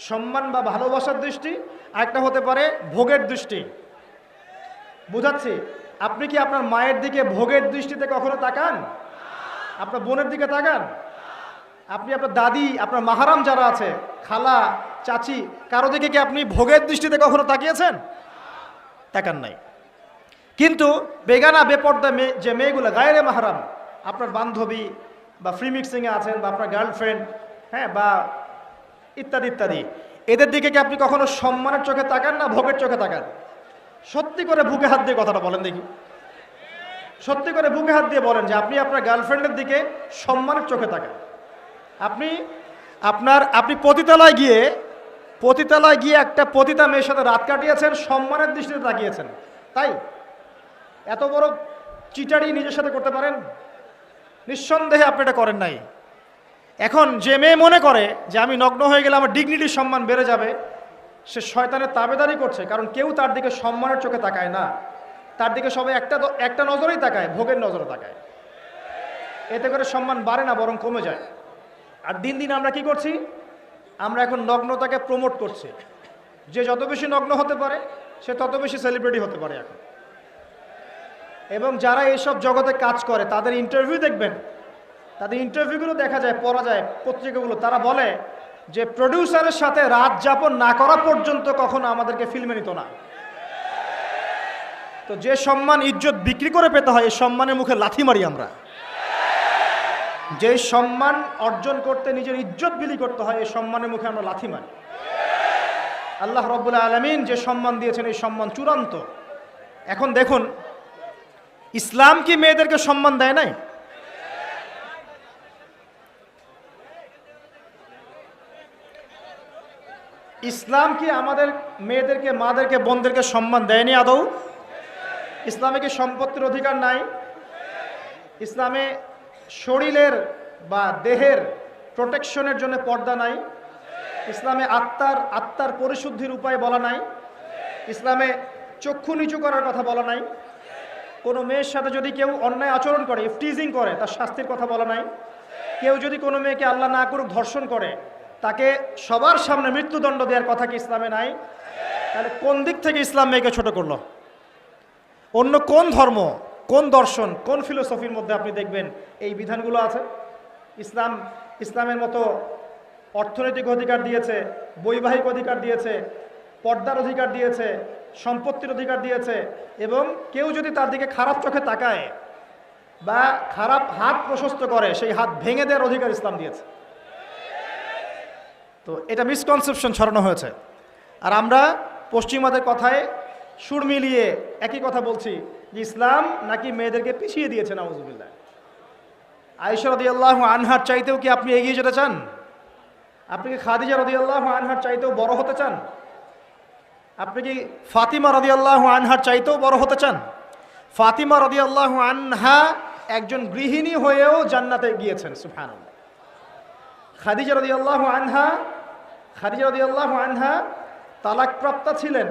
সম্মান বা ভালোবাসার দৃষ্টি, আর একটা হতে পারে ভোগের দৃষ্টি। বুঝাচ্ছি, আপনি কি আপনার মায়ের দিকে ভোগের দৃষ্টিতে কখনো তাকান? আপনার বোনের দিকে তাকান? আপনি আপনার দাদি, আপনার মাহারাম যারা আছে, খালা, চাচি, কারো দিকে কি আপনি ভোগের দৃষ্টিতে কখনো তাকিয়েছেন? তাকান নাই। কিন্তু বেগানা, বেপর্দা যে মেয়েগুলো, গায়রে মাহারাম, আপনার বান্ধবী বা ফ্রি মিক্সিংয়ে আছেন, বা আপনার গার্লফ্রেন্ড, হ্যাঁ, বা ইত্যাদি ইত্যাদি, এদের দিকে কি আপনি কখনো সম্মানের চোখে তাকান না ভোগের চোখে তাকান? সত্যি করে বুকে হাত দিয়ে কথাটা বলেন দেখি, সত্যি করে বুকে হাত দিয়ে বলেন যে আপনি আপনার গার্লফ্রেন্ডের দিকে সম্মানের চোখে তাকান। আপনি পতিতালয় গিয়ে একটা পতিতা মেয়ের সাথে রাত কাটিয়েছেন, সম্মানের দৃষ্টিতে তাকিয়েছেন, তাই এত বড় চিটারি নিজের সাথে করতে পারেন? নিঃসন্দেহে আপনি এটা করেন নাই। এখন যে মেয়ে মনে করে যে আমি নগ্ন হয়ে গেলে আমার ডিগনিটির সম্মান বেড়ে যাবে, সে শয়তানের তাবেদারি করছে। কারণ কেউ তার দিকে সম্মানের চোখে তাকায় না, তার দিকে সবাই একটা নজরেই তাকায়, ভোগের নজরে তাকায়। এতে করে সম্মান বাড়ে না, বরং কমে যায়। আর দিন দিন আমরা কি করছি? আমরা এখন নগ্নতাকে প্রমোট করছি। যে যত বেশি নগ্ন হতে পারে সে তত বেশি সেলিব্রিটি হতে পারে এখন। এবং যারা এইসব জগতে কাজ করে তাদের ইন্টারভিউ দেখবেন, তাদের ইন্টারভিউগুলো দেখা যায়, পড়া যায় পত্রিকাগুলো। তারা বলে যে প্রডিউসারের সাথে রাত যাপন না করা পর্যন্ত কখনো আমাদেরকে ফিল্মে নিত না। তো যে সম্মান ইজ্জত বিক্রি করে পেতে হয়, এই সম্মানের মুখে লাথি মারি আমরা। যে সম্মান অর্জন করতে নিজের ইজ্জত বিলি করতে হয়, এই সম্মানের মুখে আমরা লাথি মারি। আল্লাহ রাব্বুল আলামিন যে সম্মান দিয়েছেন এই সম্মান চূড়ান্ত। এখন দেখুন, ইসলাম কি মেয়েদেরকে সম্মান দেয় নাই? ইসলাম কি আমাদের মেয়েদেরকে, মাদেরকে, বোনদেরকে সম্মান দেয়নি আদৌ? ইসলামে কি সম্পত্তির অধিকার নাই? ইসলামে শরীরের বা দেহের প্রোটেকশনের জন্য পর্দা নাই? ইসলামে আত্মার পরিশুদ্ধির উপায় বলা নাই? ইসলামে চক্ষু নিচু করার কথা বলা নাই? কোনো মেয়ের সাথে যদি কেউ অন্যায় আচরণ করে, ইফটিজিং করে, তার শাস্তির কথা বলা নাই? কেউ যদি কোনো মেয়েকে আল্লাহ না করুক ধর্ষণ করে, তাকে সবার সামনে মৃত্যুদণ্ড দেওয়ার কথা কি ইসলামে নাই? তাহলে কোন দিক থেকে ইসলাম মেয়েকে ছোট করলো? অন্য কোন ধর্ম, কোন দর্শন, কোন ফিলোসফির মধ্যে আপনি দেখবেন এই বিধানগুলো আছে? ইসলামের মতো অর্থনৈতিক অধিকার দিয়েছে, বৈবাহিক অধিকার দিয়েছে, পর্দার অধিকার দিয়েছে, সম্পত্তির অধিকার দিয়েছে, এবং কেউ যদি তার দিকে খারাপ চোখে তাকায় বা খারাপ হাত প্রশস্ত করে, সেই হাত ভেঙে দেওয়ার অধিকার ইসলাম দিয়েছে। তো এটা মিসকনসেপশন ছড়ানো হয়েছে। আর আমরা পশ্চিমাদের কথায় সুর মিলিয়ে একই কথা বলছি যে ইসলাম নাকি মেয়েদেরকে পিছিয়ে দিয়েছে। নাউজুবিল্লাহ। আয়েশা রাদিয়াল্লাহু আনহার চাইতেও কি আপনি এগিয়ে যেতে চান? আপনি কি খাদিজা রাদিয়াল্লাহু আনহার চাইতেও বড় হতে চান? আপনি কি ফাতিমা রাদিয়াল্লাহু আনহার চাইতেও বড় হতে চান? ফাতিমা রাদিয়াল্লাহু আনহা একজন গৃহিণী হয়েও জান্নাতে গিয়েছেন, সুবহানাল্লাহ। খাদিজা রাদিয়াল্লাহু আনহা তালাকপ্রাপ্তা ছিলেন,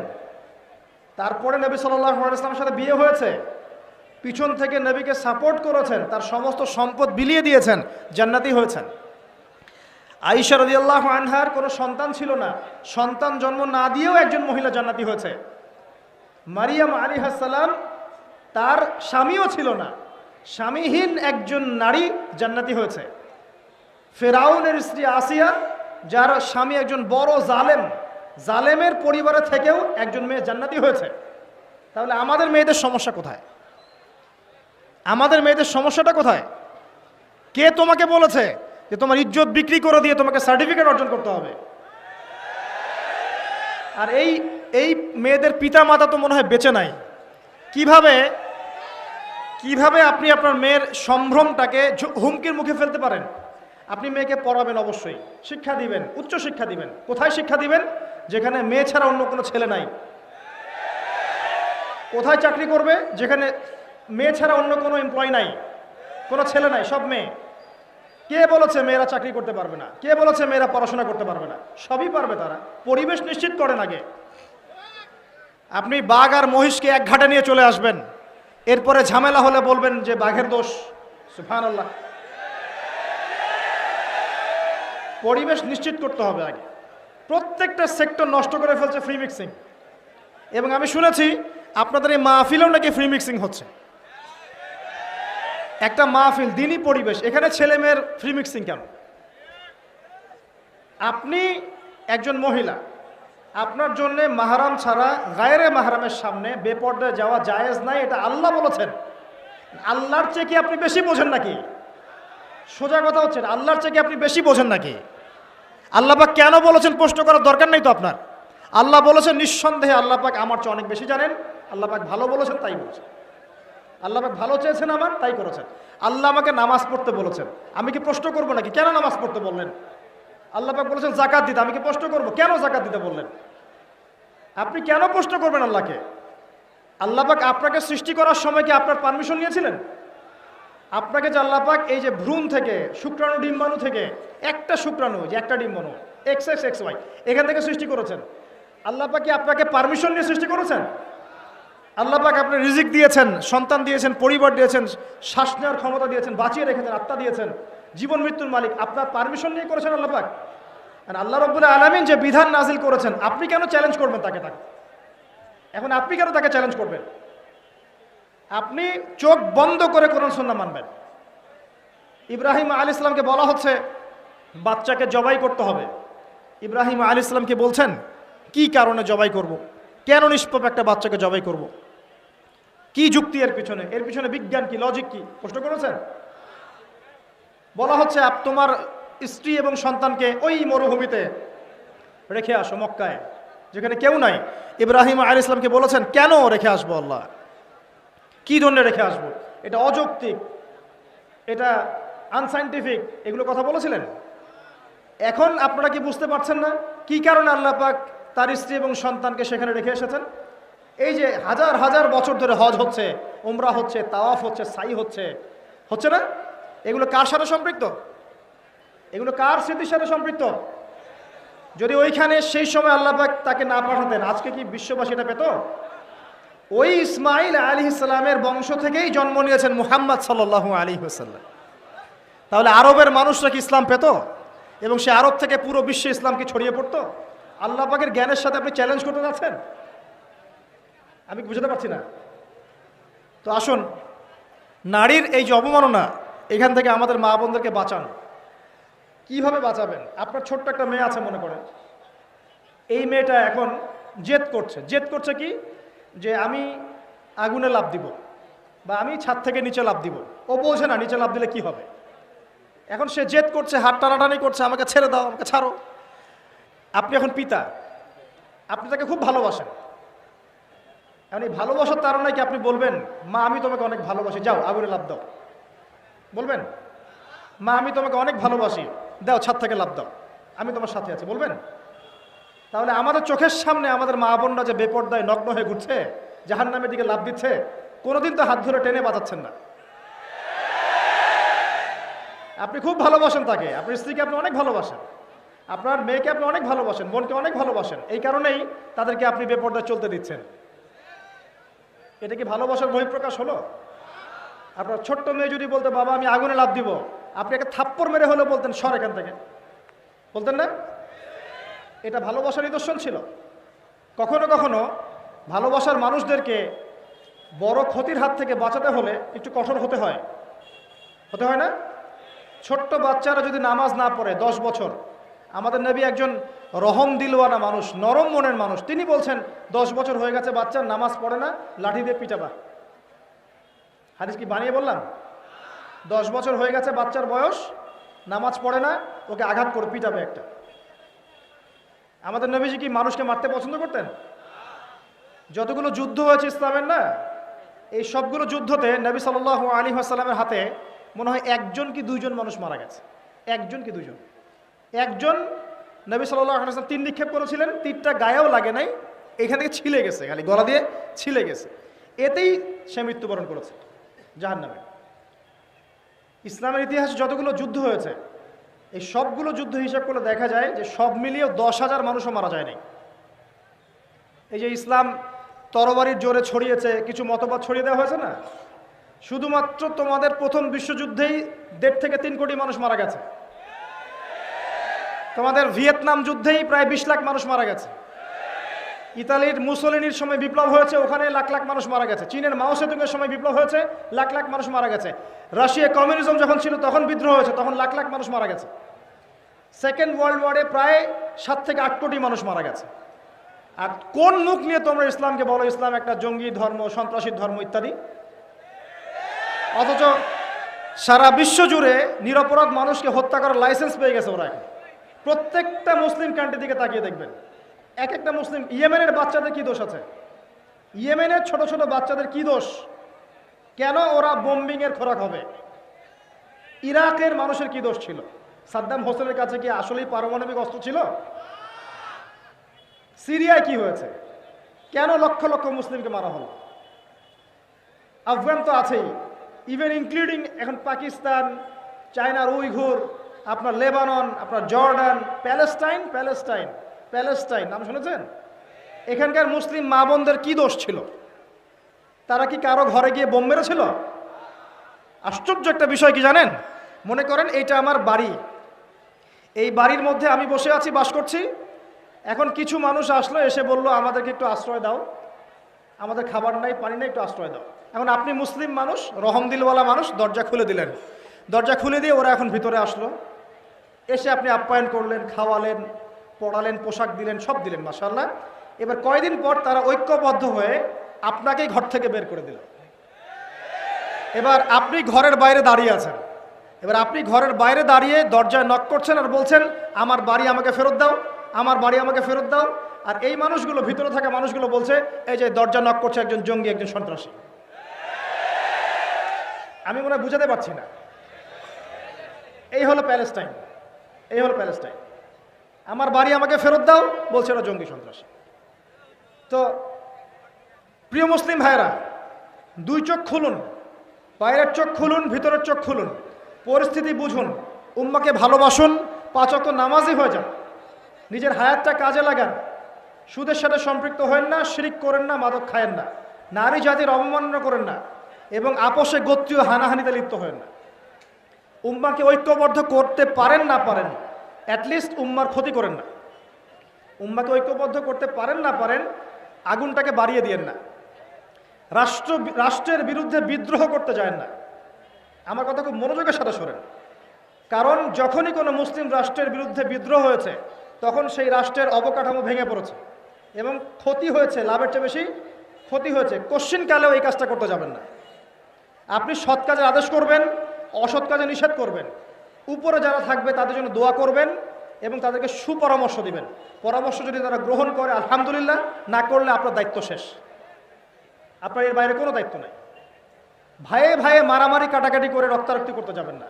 তারপরে নবী সাল্লাল্লাহু আলাইহি ওয়াসাল্লামের সাথে বিয়ে হয়েছে, পিছন থেকে নবীকে সাপোর্ট করেছেন, তার সমস্ত সম্পদ বিলিয়ে দিয়েছেন, জান্নাতি হয়েছেন। আয়েশা রাদিয়াল্লাহু আনহার কোনো সন্তান ছিল না, সন্তান জন্ম না দিয়েও একজন মহিলা জান্নাতি হয়েছে। মারিয়াম আলাইহিস সালাম, তার স্বামীও ছিল না, স্বামীহীন একজন নারী জান্নাতি হয়েছে। ফেরাউনের স্ত্রী আসিয়া, যার স্বামী একজন বড় জালেমের পরিবারে থেকেও একজন মেয়ে জান্নাতি হয়েছে। তাহলে আমাদের মেয়েদের সমস্যা কোথায়? আমাদের মেয়েদের সমস্যাটা কোথায়? কে তোমাকে বলেছে যে তোমার ইজ্জত বিক্রি করে দিয়ে তোমাকে সার্টিফিকেট অর্জন করতে হবে? আর এই মেয়েদের পিতা মাতা তো মনে হয় বেঁচে নাই। কিভাবে আপনি আপনার মেয়ের সম্ভ্রমটাকে হুমকির মুখে ফেলতে পারেন? আপনি মেয়েকে পড়াবেন, অবশ্যই শিক্ষা দিবেন, উচ্চ শিক্ষা দিবেন। কোথায় শিক্ষা দিবেন? যেখানে মেয়ে ছাড়া অন্য কোনো ছেলে নাই। কোথায় চাকরি করবে? যেখানে মেয়ে ছাড়া অন্য কোনো এমপ্লয় নাই, কোনো ছেলে নাই, সব মেয়ে। কে বলেছে মেয়েরা চাকরি করতে পারবে না? কে বলেছে মেয়েরা পড়াশোনা করতে পারবে না? সবই পারবে তারা। পরিবেশ নিশ্চিত করেন আগে। আপনি বাঘ আর মহিষকে এক ঘাটে নিয়ে চলে আসবেন, এরপরে ঝামেলা হলে বলবেন যে বাঘের দোষ। সুবহানাল্লাহ। পরিবেশ নিশ্চিত করতে হবে আগে। প্রত্যেকটা সেক্টর নষ্ট করে ফেলছে ফ্রি মিক্সিং। এবং আমি শুনেছি আপনাদের এই মাহফিলেও নাকি ফ্রি মিক্সিং হচ্ছে। একটা মাহফিল, দিনই পরিবেশ, এখানে ছেলে মেয়ের ফ্রি মিক্সিং কেন? আপনি একজন মহিলা, আপনার জন্য মাহরাম ছাড়া গায়রে মাহরামের সামনে বেপর্দায় যাওয়া জায়েজ নাই, এটা আল্লাহ বলেছেন। আল্লাহর চেয়ে কি আপনি বেশি বোঝেন নাকি? সোজা কথা হচ্ছে, আল্লাহর চেয়ে কি আপনি বেশি বোঝেন নাকি? আল্লাহ পাক কেন বলেছেন প্রশ্ন করার দরকার নেই তো আপনার। আল্লাহ বলেছেন নিঃসন্দেহে আল্লাহ পাক আমার চেয়ে অনেক বেশি জানেন। আল্লাহ পাক ভালো বলেছেন তাই বলেছেন। আল্লাহ পাক ভালো চেয়েছেন আমার, তাই করেছেন। আল্লাহ আমাকে নামাজ পড়তে বলেছেন, আমি কি প্রশ্ন করবো নাকি কেন নামাজ পড়তে বললেন? আল্লাহ পাক বলেছেন জাকাত দিতে, আমি কি প্রশ্ন করবো কেন জাকাত দিতে বললেন? আপনি কেন প্রশ্ন করবেন আল্লাহকে? আল্লাহ পাক আপনাকে সৃষ্টি করার সময় কি আপনার পারমিশন নিয়েছিলেন? আপনাকে যে আল্লাহ পাক এই যে ভ্রূণ থেকে, শুক্রাণু ডিম্বাণু থেকে, একটা শুক্রাণু যে একটা ডিম্বাণু XXXY এখান থেকে সৃষ্টি করেছেন, আল্লাহ পাক কি আপনাকে পারমিশন নিয়ে সৃষ্টি করেছেন? আল্লাহ পাক আপনি রিজিক দিয়েছেন, সন্তান দিয়েছেন, পরিবার দিয়েছেন, শ্বাস নেওয়ার ক্ষমতা দিয়েছেন, বাঁচিয়ে রেখেছেন, আত্মা দিয়েছেন, জীবন মৃত্যুর মালিক আপনার পারমিশন নিয়ে করেছেন আল্লাহ পাক। আর আল্লাহ রাব্বুল আলামিন যে বিধান নাজিল করেছেন, আপনি কেন চ্যালেঞ্জ করবেন তাকে? এখন আপনি কেন তাকে চ্যালেঞ্জ করবেন? আপনি চোখ বন্ধ করে কোরআন সুন্নাহ মানবেন। ইব্রাহিম আলাইহিস সালামকে বলা হচ্ছে বাচ্চাকে জবাই করতে হবে। ইব্রাহিম আলাইহিস সালামকে বলছেন কি কারণে জবাই করব, কেন নিষ্পাপ একটা বাচ্চাকে জবাই করব, কি যুক্তি এর পিছনে? এর পিছনে বিজ্ঞান কি, লজিক কি? প্রশ্ন করেছেন? বলা হচ্ছে তোমার স্ত্রী এবং সন্তানকে ওই মরুভূমিতে রেখে আসো, মক্কায়, যেখানে কেউ নাই। ইব্রাহিম আলাইহিস সালামকে বলেছেন কেন রেখে আসবো আল্লাহ, কি জন্য রেখে আসবো? এটা অযৌক্তিক, এটা আনসাইন্টিফিক, এগুলো কথা বলেছিলেন। এখন আপনারা কি বুঝতে পারছেন না কি কারণে আল্লাহ পাক তার স্ত্রী এবং সন্তানকে সেখানে রেখে এসেছেন? এই যে হাজার হাজার বছর ধরে হজ হচ্ছে, উমরা হচ্ছে, তাওয়াফ হচ্ছে, সাই হচ্ছে, হচ্ছে না? এগুলো কার সাথে সম্পৃক্ত? এগুলো কার স্মৃতির সাথে সম্পৃক্ত? যদি ওইখানে সেই সময় আল্লাহ পাক তাকে না পাঠাতেন, আজকে কি বিশ্ববাসী এটা পেত? ওই ইসমাইল আলাইহিস সালামের বংশ থেকেই জন্ম নিয়েছেন মুহাম্মদ সাল্লাল্লাহু আলাইহি ওয়াসাল্লাম। তাহলে আরবের মানুষরা কি ইসলাম পেত? এবং সে আরব থেকে পুরো বিশ্বে ইসলাম কি ছড়িয়ে পড়তো? আল্লাহ পাকের জ্ঞানের সাথে আপনি চ্যালেঞ্জ করতে যাচ্ছেন? আমি বুঝতে পারছি না। তো আসুন, নারীর এই যে অবমাননা, এখান থেকে আমাদের মা বোনদেরকে বাঁচান। কিভাবে বাঁচাবেন? আপনার ছোট্ট একটা মেয়ে আছে মনে করেন, এই মেয়েটা এখন জেদ করছে কি যে আমি আগুনে লাফ দিব বা আমি ছাদ থেকে নিচে লাফ দিব। ও বোঝে না নিচে লাফ দিলে কি হবে। এখন সে জেদ করছে, হাত টানাটানি করছে, আমাকে ছেড়ে দাও, আমাকে ছাড়ো। আপনি এখন পিতা, আপনি তাকে খুব ভালোবাসেন। এখন এই ভালোবাসার তাড়নায় কি আপনি বলবেন মা আমি তোমাকে অনেক ভালোবাসি, যাও আগুনে লাফ দাও? বলবেন? মা আমি তোমাকে অনেক ভালোবাসি, দাও ছাদ থেকে লাফ দাও, আমি তোমার সাথে আছি, বলবেন? তাহলে আমাদের চোখের সামনে আমাদের মা বোনরা যে বেপরদায় নগ্ন হয়ে ঘুরছে, জাহান্নামের দিকে লাফ দিচ্ছে, কোনোদিন তো হাত ধরে টেনে বাঁচাচ্ছেন না। আপনি খুব ভালোবাসেন তাকে, আপনার স্ত্রীকে আপনি অনেক ভালোবাসেন, আপনার মেয়েকে আপনি অনেক ভালোবাসেন, বোনকে অনেক ভালোবাসেন, এই কারণেই তাদেরকে আপনি বেপরদায় চলতে দিচ্ছেন। এটা কি ভালোবাসার বহিঃপ্রকাশ হলো? আপনার ছোট্ট মেয়ে যদি বলতে বাবা আমি আগুনে লাফ দিব, আপনি একটা থাপ্পড় মেরে হলেও বলতেন সর এখান থেকে, বলতেন না? এটা ভালোবাসার নিদর্শন ছিল। কখনো কখনো ভালোবাসার মানুষদেরকে বড় ক্ষতির হাত থেকে বাঁচাতে হলে একটু কঠোর হতে হয় না? ছোট্ট বাচ্চারা যদি নামাজ না পড়ে 10 বছর, আমাদের নবী একজন রহম দিলওয়ানা মানুষ, নরম মনের মানুষ, তিনি বলছেন 10 বছর হয়ে গেছে বাচ্চার নামাজ পড়ে না, লাঠি দিয়ে পিটাবা। হাদিস কি বানিয়ে বললাম? 10 বছর হয়ে গেছে বাচ্চার বয়স, নামাজ পড়ে না, ওকে আঘাত করে পিটাবে একটা। আমাদের নবীজি কি মানুষকে মারতে পছন্দ করতেন? যতগুলো যুদ্ধ হয়েছে ইসলামের না, এই সবগুলো যুদ্ধতে নবী সাল্লাল্লাহু আলাইহি ওয়াসাল্লামের হাতে মনে হয় একজন কি দুইজন মানুষ মারা গেছে, একজন কি দুইজন। একজন নবী সাল্লাল্লাহু আলাইহি ওয়াসাল্লাম 3 নিক্ষেপ করেছিলেন, তীরটা গায়েও লাগে নাই, এখান থেকে ছিলে গেছে, খালি গলা দিয়ে ছিলে গেছে, এতেই সে মৃত্যুবরণ করেছে জাহান্নামে। ইসলামের ইতিহাসে যতগুলো যুদ্ধ হয়েছে, এই সবগুলো যুদ্ধ হিসাব করলে দেখা যায় যে সব মিলিয়েও 10,000 মানুষও মারা যায় নাই। এই যে ইসলাম তরবারির জোরে ছড়িয়েছে, কিছু মতবাদ ছড়িয়ে দেওয়া হয়েছে না, শুধুমাত্র তোমাদের প্রথম বিশ্বযুদ্ধেই 1.5 থেকে 3 কোটি মানুষ মারা গেছে। তোমাদের ভিয়েতনাম যুদ্ধেই প্রায় 20 লাখ মানুষ মারা গেছে। ইতালির মুসোলিনির সময় বিপ্লব হয়েছে, ওখানে লাখ লাখ মানুষ মারা গেছে। চীনের মাও সেতুংয়ের সময় বিপ্লব হয়েছে, লাখ লাখ মানুষ মারা গেছে। রাশিয়া কমিউনিজম যখন ছিল তখন বিদ্রোহ হয়েছে, তখন লাখ লাখ মানুষ মারা গেছে। সেকেন্ড ওয়ার্ল্ড ওয়ারে প্রায় 7 থেকে 8 কোটি মানুষ মারা গেছে। আর কোন মুখ নিয়ে তোমরা ইসলামকে বলো ইসলাম একটা জঙ্গি ধর্ম, সন্ত্রাসী ধর্ম ইত্যাদি? অথচ সারা বিশ্ব জুড়ে নিরপরাধ মানুষকে হত্যা করার লাইসেন্স পেয়ে গেছে ওরা। প্রত্যেকটা মুসলিম কান্ট্রির দিকে তাকিয়ে দেখবেন, এক একটা মুসলিম, ইয়েমেনের বাচ্চাদের কি দোষ আছে? ইয়েমেনের ছোট ছোট বাচ্চাদের কি দোষ? কেন ওরা বোম্বিং এর খোরাক হবে? ইরাকের মানুষের কি দোষ ছিল? সাদ্দাম হোসেনের কাছে কি আসলেই পারমাণবিক অস্ত্র ছিল? সিরিয়ায় কি হয়েছে? কেন লক্ষ লক্ষ মুসলিমকে মারা হলো? আফগান তো আছেই, ইভেন ইনক্লুডিং এখন পাকিস্তান, চায়নার উইঘুর, আপনার লেবানন, আপনার জর্ডান, প্যালেস্টাইন প্যালেস্টাইন প্যালেস্টাইন নাম শুনেছেন? এখানকার মুসলিম মা বোনদের কি দোষ ছিল? তারা কি কারো ঘরে গিয়ে বোম মেরেছিল? আশ্চর্য একটা বিষয় কি জানেন? মনে করেন এইটা আমার বাড়ি, এই বাড়ির মধ্যে আমি বসে আছি, বাস করছি। এখন কিছু মানুষ আসলো, এসে বলল আমাদেরকে একটু আশ্রয় দাও, আমাদের খাবার নাই, পানি নাই, একটু আশ্রয় দাও। এখন আপনি মুসলিম মানুষ, রহমদিলওয়ালা মানুষ, দরজা খুলে দিলেন। দরজা খুলে দিয়ে ওরা এখন ভিতরে আসলো, এসে আপনি আপ্যায়ন করলেন, খাওয়ালেন, পড়ালেন, পোশাক দিলেন, সব দিলেন, মাশাআল্লাহ। এবার কয়দিন পর তারা ঐক্যবদ্ধ হয়ে আপনাকেই ঘর থেকে বের করে দিল। এবার আপনি ঘরের বাইরে দাঁড়িয়ে আছেন, এবার আপনি ঘরের বাইরে দাঁড়িয়ে দরজায় নক করছেন আর বলছেন আমার বাড়ি আমাকে ফেরত দাও, আমার বাড়ি আমাকে ফেরত দাও। আর এই মানুষগুলো, ভিতরে থাকা মানুষগুলো বলছে এই যে দরজা নক করছে একজন জঙ্গি, একজন সন্ত্রাসী। আমি মনে হয় বুঝাতে পারছি না। এই হলো প্যালেস্টাইন, এই হলো প্যালেস্টাইন। আমার বাড়ি আমাকে ফেরত দাও বলছে ওরা জঙ্গি সন্ত্রাসী। তো প্রিয় মুসলিম ভাইরা, দুই চোখ খুলুন, বাইরের চোখ খুলুন, ভিতরের চোখ খুলুন, পরিস্থিতি বুঝুন, উম্মাকে ভালোবাসুন, 5 ওয়াক্ত নামাজি হয়ে যান, নিজের হায়াতটা কাজে লাগান, সুদের সাথে সম্পৃক্ত হয়েন না, শিরিক করেন না, মাদক খায়েন না, নারী জাতির অবমাননা করেন না, এবং আপোষে গোত্রীয় হানাহানিতে লিপ্ত হয়েন না। উম্মাকে ঐক্যবদ্ধ করতে পারেন না পারেন, অ্যাটলিস্ট উম্মার ক্ষতি করেন না। উম্মাকে ঐক্যবদ্ধ করতে পারেন না পারেন, আগুনটাকে বাড়িয়ে দিয়েন না। রাষ্ট্রের বিরুদ্ধে বিদ্রোহ করতে যায় না। আমার কথা খুব মনোযোগের সাথে শোনেন, কারণ যখনই কোনো মুসলিম রাষ্ট্রের বিরুদ্ধে বিদ্রোহ হয়েছে তখন সেই রাষ্ট্রের অবকাঠামো ভেঙে পড়েছে এবং ক্ষতি হয়েছে, লাভের চেয়ে বেশি ক্ষতি হয়েছে। কোশ্চিনকালেও এই কাজটা করতে যাবেন না। আপনি সৎ কাজের আদেশ করবেন, অসৎ কাজে নিষেধ করবেন, উপরে যারা থাকবে তাদের জন্য দোয়া করবেন এবং তাদেরকে সুপরামর্শ দিবেন। পরামর্শ যদি তারা গ্রহণ করে আলহামদুলিল্লাহ, না করলে আপনার দায়িত্ব শেষ, আপনার এর বাইরে কোনো দায়িত্ব নেই। ভাইয়ে ভাইয়ে মারামারি কাটাকাটি করে রক্তারক্তি করতে যাবেন না,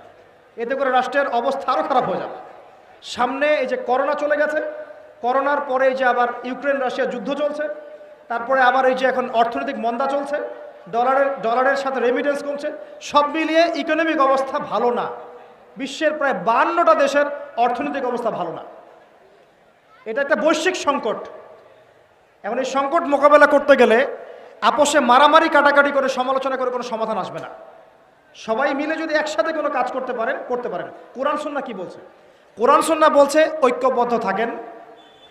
এতে করে রাষ্ট্রের অবস্থা আরও খারাপ হয়ে যাবে। সামনে এই যে করোনা চলে গেছে, করোনার পরে এই যে আবার ইউক্রেন রাশিয়া যুদ্ধ চলছে, তারপরে আবার এই যে এখন অর্থনৈতিক মন্দা চলছে, ডলারের সাথে রেমিটেন্স কমছে, সব মিলিয়ে ইকোনমিক অবস্থা ভালো না। বিশ্বের প্রায় 52টা দেশের অর্থনৈতিক অবস্থা ভালো না। এটা একটা বৈশ্বিক সংকট। এখন এই সংকট মোকাবেলা করতে গেলে আপোষে মারামারি কাটাকাটি করে সমালোচনা করে কোনো সমাধান আসবে না। সবাই মিলে যদি একসাথে কোনো কাজ করতে পারেন, করতে পারেন। কোরআন সুন্নাহ কি বলছে? কোরআন সুন্নাহ বলছে ঐক্যবদ্ধ থাকেন।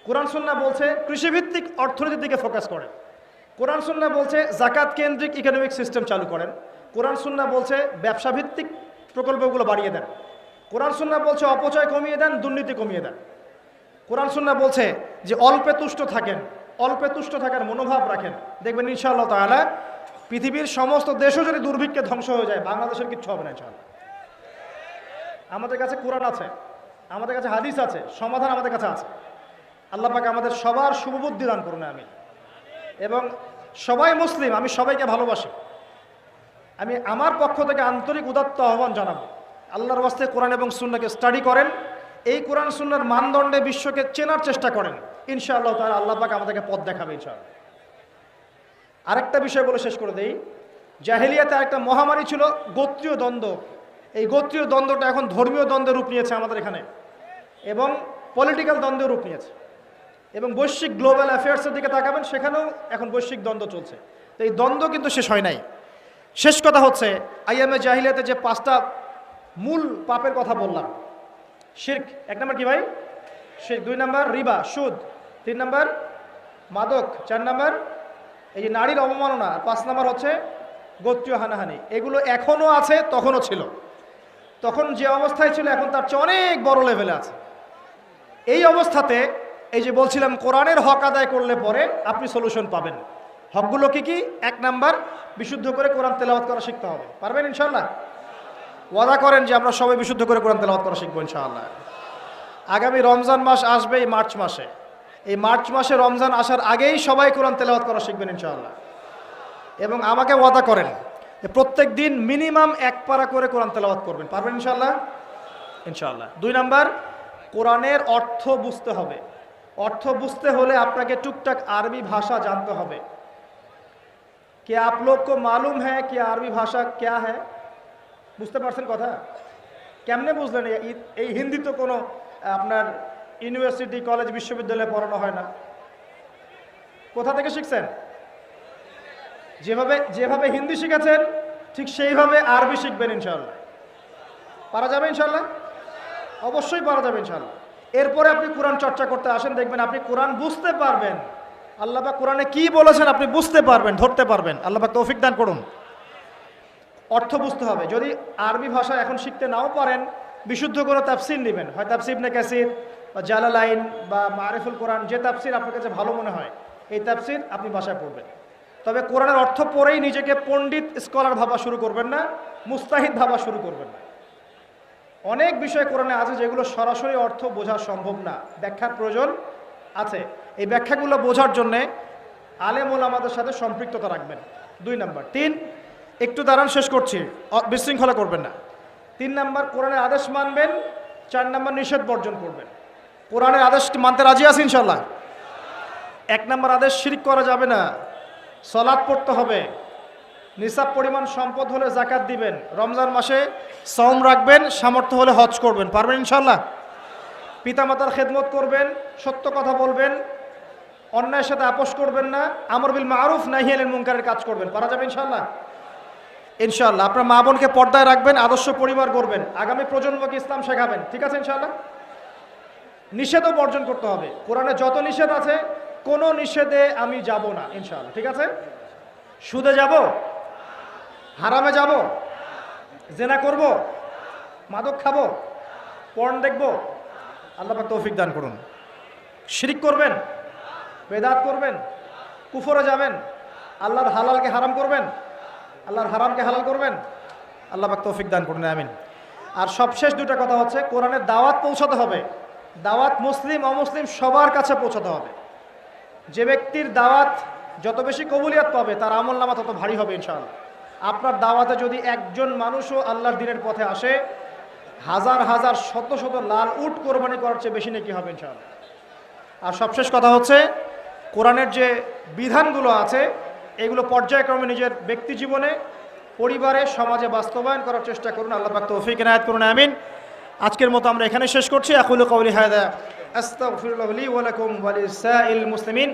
কোরআন সুন্নাহ বলছে কৃষিভিত্তিক অর্থনীতির দিকে ফোকাস করেন। কোরআন সুন্নাহ বলছে জাকাত কেন্দ্রিক ইকোনমিক সিস্টেম চালু করেন। কোরআন সুন্নাহ বলছে ব্যবসা ভিত্তিক প্রকল্পগুলো বাড়িয়ে দেন। কোরআন সুন্নাহ বলছে অপচয় কমিয়ে দেন, দুর্নীতি কমিয়ে দেন। কোরআন সুন্নাহ বলছে যে অল্পে তুষ্ট থাকেন, অল্পে তুষ্ট থাকার মনোভাব রাখেন। দেখবেন ইনশাআল্লাহ তাআলা পৃথিবীর সমস্ত দেশও যদি দুর্ভিক্ষে ধ্বংস হয়ে যায়, বাংলাদেশের কিচ্ছু হবে না ইনশাআল্লাহ। আমাদের কাছে কোরআন আছে, আমাদের কাছে হাদিস আছে, সমাধান আমাদের কাছে আছে। আল্লাহ পাক আমাদের সবার শুভবুদ্ধি দান করুন, আমি এবং সবাই মুসলিম, আমি সবাইকে ভালোবাসি। আমি আমার পক্ষ থেকে আন্তরিক উদাত্ত আহ্বান জানাবো, আল্লাহর ওয়াস্তে কোরআন এবং সুন্নাহকে স্টাডি করেন, এই কোরআন সুন্নাহর মানদণ্ডে বিশ্বকে চেনার চেষ্টা করেন। ইনশাআল্লাহ তাআলা আল্লাহ পাক আমাদেরকে পথ দেখাবে ইনশাআল্লাহ। আরেকটা বিষয় বলে শেষ করে দেই, জাহেলিয়াতে আরেকটা মহামারী ছিল গোত্রীয় দ্বন্দ্ব। এই গোত্রীয় দ্বন্দ্বটা এখন ধর্মীয় দ্বন্দ্বের রূপ নিয়েছে আমাদের এখানে, এবং পলিটিক্যাল দ্বন্দ্বের রূপ নিয়েছে, এবং বৈশ্বিক গ্লোবাল অ্যাফেয়ার্সের দিকে তাকাবেন, সেখানেও এখন বৈশ্বিক দ্বন্দ্ব চলছে। তো এই দ্বন্দ্ব কিন্তু শেষ হয় নাই। শেষ কথা হচ্ছে, আইয়ামে জাহিলিয়াতে যে 5টা মূল পাপের কথা বললাম, শিরক 1 নম্বর কি ভাই? শিরক। 2 নম্বর রিবা, সুদ। 3 নম্বর মাদক। 4 নম্বর এই যে নারীর অবমাননা। 5 নম্বর হচ্ছে গোত্রীয় হানাহানি। এগুলো এখনও আছে, তখনও ছিল। তখন যে অবস্থায় ছিল এখন তার চেয়ে অনেক বড় লেভেলে আছে। এই অবস্থাতে এই যে বলছিলাম কোরআনের হক আদায় করলে পরে আপনি সলিউশন পাবেন। হকগুলো কি কি? 1 নাম্বার, বিশুদ্ধ করে কোরআন তেলাওয়াত করা শিখতে হবে। পারবেন ইনশাআল্লাহ? ওয়াদা করেন যে আমরা সবাই বিশুদ্ধ করে কোরআন তেলাওয়াত করা শিখবো ইনশাআল্লাহ। আগামী রমজান মাস আসবে এই মার্চ মাসে। এই মার্চ মাসে রমজান আসার আগেই সবাই কোরআন তেলাওয়াত করা শিখবেন ইনশাআল্লাহ। এবং আমাকে ওয়াদা করেন যে প্রত্যেক দিন মিনিমাম 1 পারা করে কোরআন তেলাওয়াত করবেন। পারবেন ইনশাআল্লাহ? ইনশাআল্লাহ। 2 নাম্বার, কোরআনের অর্থ বুঝতে হবে। অর্থ বুঝতে হলে আপনাকে টুকটাক আরবি ভাষা জানতে হবে। क्या आप लोग को मालूम है कि আরবি ভাষা क्या है? বুঝতে পারছেন কথা? কেমনে বুঝলেন? এই হিন্দি তো কোনো আপনার ইউনিভার্সিটি, কলেজ, বিশ্ববিদ্যালয়ে পড়ানো হয় না। কোথা থেকে শিখছেন? যেভাবে হিন্দি শিখেছেন ঠিক সেইভাবে আরবি শিখবেন ইনশাআল্লাহ। পারা যাবে ইনশাআল্লাহ? অবশ্যই পারা যাবে ইনশাআল্লাহ। এরপরে আপনি কোরআন চর্চা করতে আসেন, দেখবেন আপনি কোরআন বুঝতে পারবেন। আল্লাহ পাক কোরআনে কি বলেছেন আপনি বুঝতে পারবেন, ধরতে পারবেন। আল্লাহ পাক তৌফিক দান করুন। অর্থ বুঝতে হবে। যদি আরবি ভাষা এখন শিখতে নাও পারেন, বিশুদ্ধ কোনো তাফসির নেবেন, হয় তাফসির ইবনে কাসির বা জালালাইন বা মারিফুল কোরআন, যে তাফসির আপনার কাছে ভালো মনে হয় এই তাফসির আপনি ভাষায় পড়বেন। তবে কোরআনের অর্থ পড়েই নিজেকে পণ্ডিত স্কলার ভাবা শুরু করবেন না, মুস্তাহিদ ভাবা শুরু করবেন না। অনেক বিষয় কোরআনে আছে যেগুলো সরাসরি অর্থ বোঝা সম্ভব না, ব্যাখ্যার প্রয়োজন আছে। এই ব্যাখ্যাগুলো বোঝার জন্যে আলেম ওলামাদের সাথে সম্পৃক্ততা রাখবেন। 2 নাম্বার। 3, একটু দাঁড়ান, শেষ করছি, বিশৃঙ্খলা করবেন না। 3 নাম্বার, কোরআনের আদেশ মানবেন। 4 নাম্বার, নিষেধ বর্জন করবেন। কোরআনের আদেশ মানতে রাজি আছি ইনশাআল্লাহ? 1 নাম্বার আদেশ, শিরক করা যাবে না, সালাত পড়তে হবে, নিসাব পরিমাণ সম্পদ হলে যাকাত দিবেন, রমজান মাসে সওম রাখবেন, সামর্থ্য হলে হজ করবেন। পারবেন ইনশাআল্লাহ? পিতামাতার খেদমত করবেন, সত্য কথা বলবেন, অন্যায়ের সাথে আপোষ করবেন না, আমর বিল মারুফ নাহি আনিল মুনকারের কাজ করবেন। পারা যাবে ইনশাআল্লাহ? ইনশাআল্লাহ। আপনার মা বোনকে পর্দায় রাখবেন, আদর্শ পরিবার করবেন, আগামী প্রজন্মকে ইসলাম শেখাবেন। ঠিক আছে ইনশাআল্লাহ? নিষেধও বর্জন করতে হবে। কোরআনে যত নিষেধ আছে কোনো নিষেধে আমি যাব না ইনশাআল্লাহ। ঠিক আছে? সুদে যাব, হারামে যাব, জেনা করব, মাদক খাবো, পর্ন দেখব, আল্লাহ পাক তৌফিক দান করুন। শিরিক করবেন, বেদাত করবেন, কুফরে যাবেন, আল্লাহর হালালকে হারাম করবেন, আল্লাহর হারামকে হালাল করবেন, আল্লাহ পাক তৌফিক দান করুন, আমিন। আর সবশেষ 2টা কথা হচ্ছে, কোরআনের দাওয়াত পৌঁছাতে হবে। দাওয়াত মুসলিম অমুসলিম সবার কাছে পৌঁছাতে হবে। যে ব্যক্তির দাওয়াত যত বেশি কবুলিয়াত পাবে তার আমলনামা তত ভারী হবে ইনশাআল্লাহ। আপনার দাওয়াতে যদি একজন মানুষও আল্লাহর দ্বীনের পথে আসে, হাজার হাজার শত শত লাল উট কোরবানি করার চেয়ে বেশি নাকি হবে ইনশাআল্লাহ। আর সবশেষ কথা হচ্ছে, কোরআনের যে বিধানগুলো আছে এগুলো পর্যায়ক্রমে নিজের ব্যক্তি জীবনে, পরিবারে, সমাজে বাস্তবায়ন করার চেষ্টা করুন। আল্লাহ পাক তৌফিক ইনায়াত করুন, আমিন। আজকের মতো আমরা এখানে শেষ করছি। আকুলু কওলি হাযা আস্তাগফিরুল্লাহ লি ওয়া লাকুম ওয়া লিসাইরিল মুসলিমিন।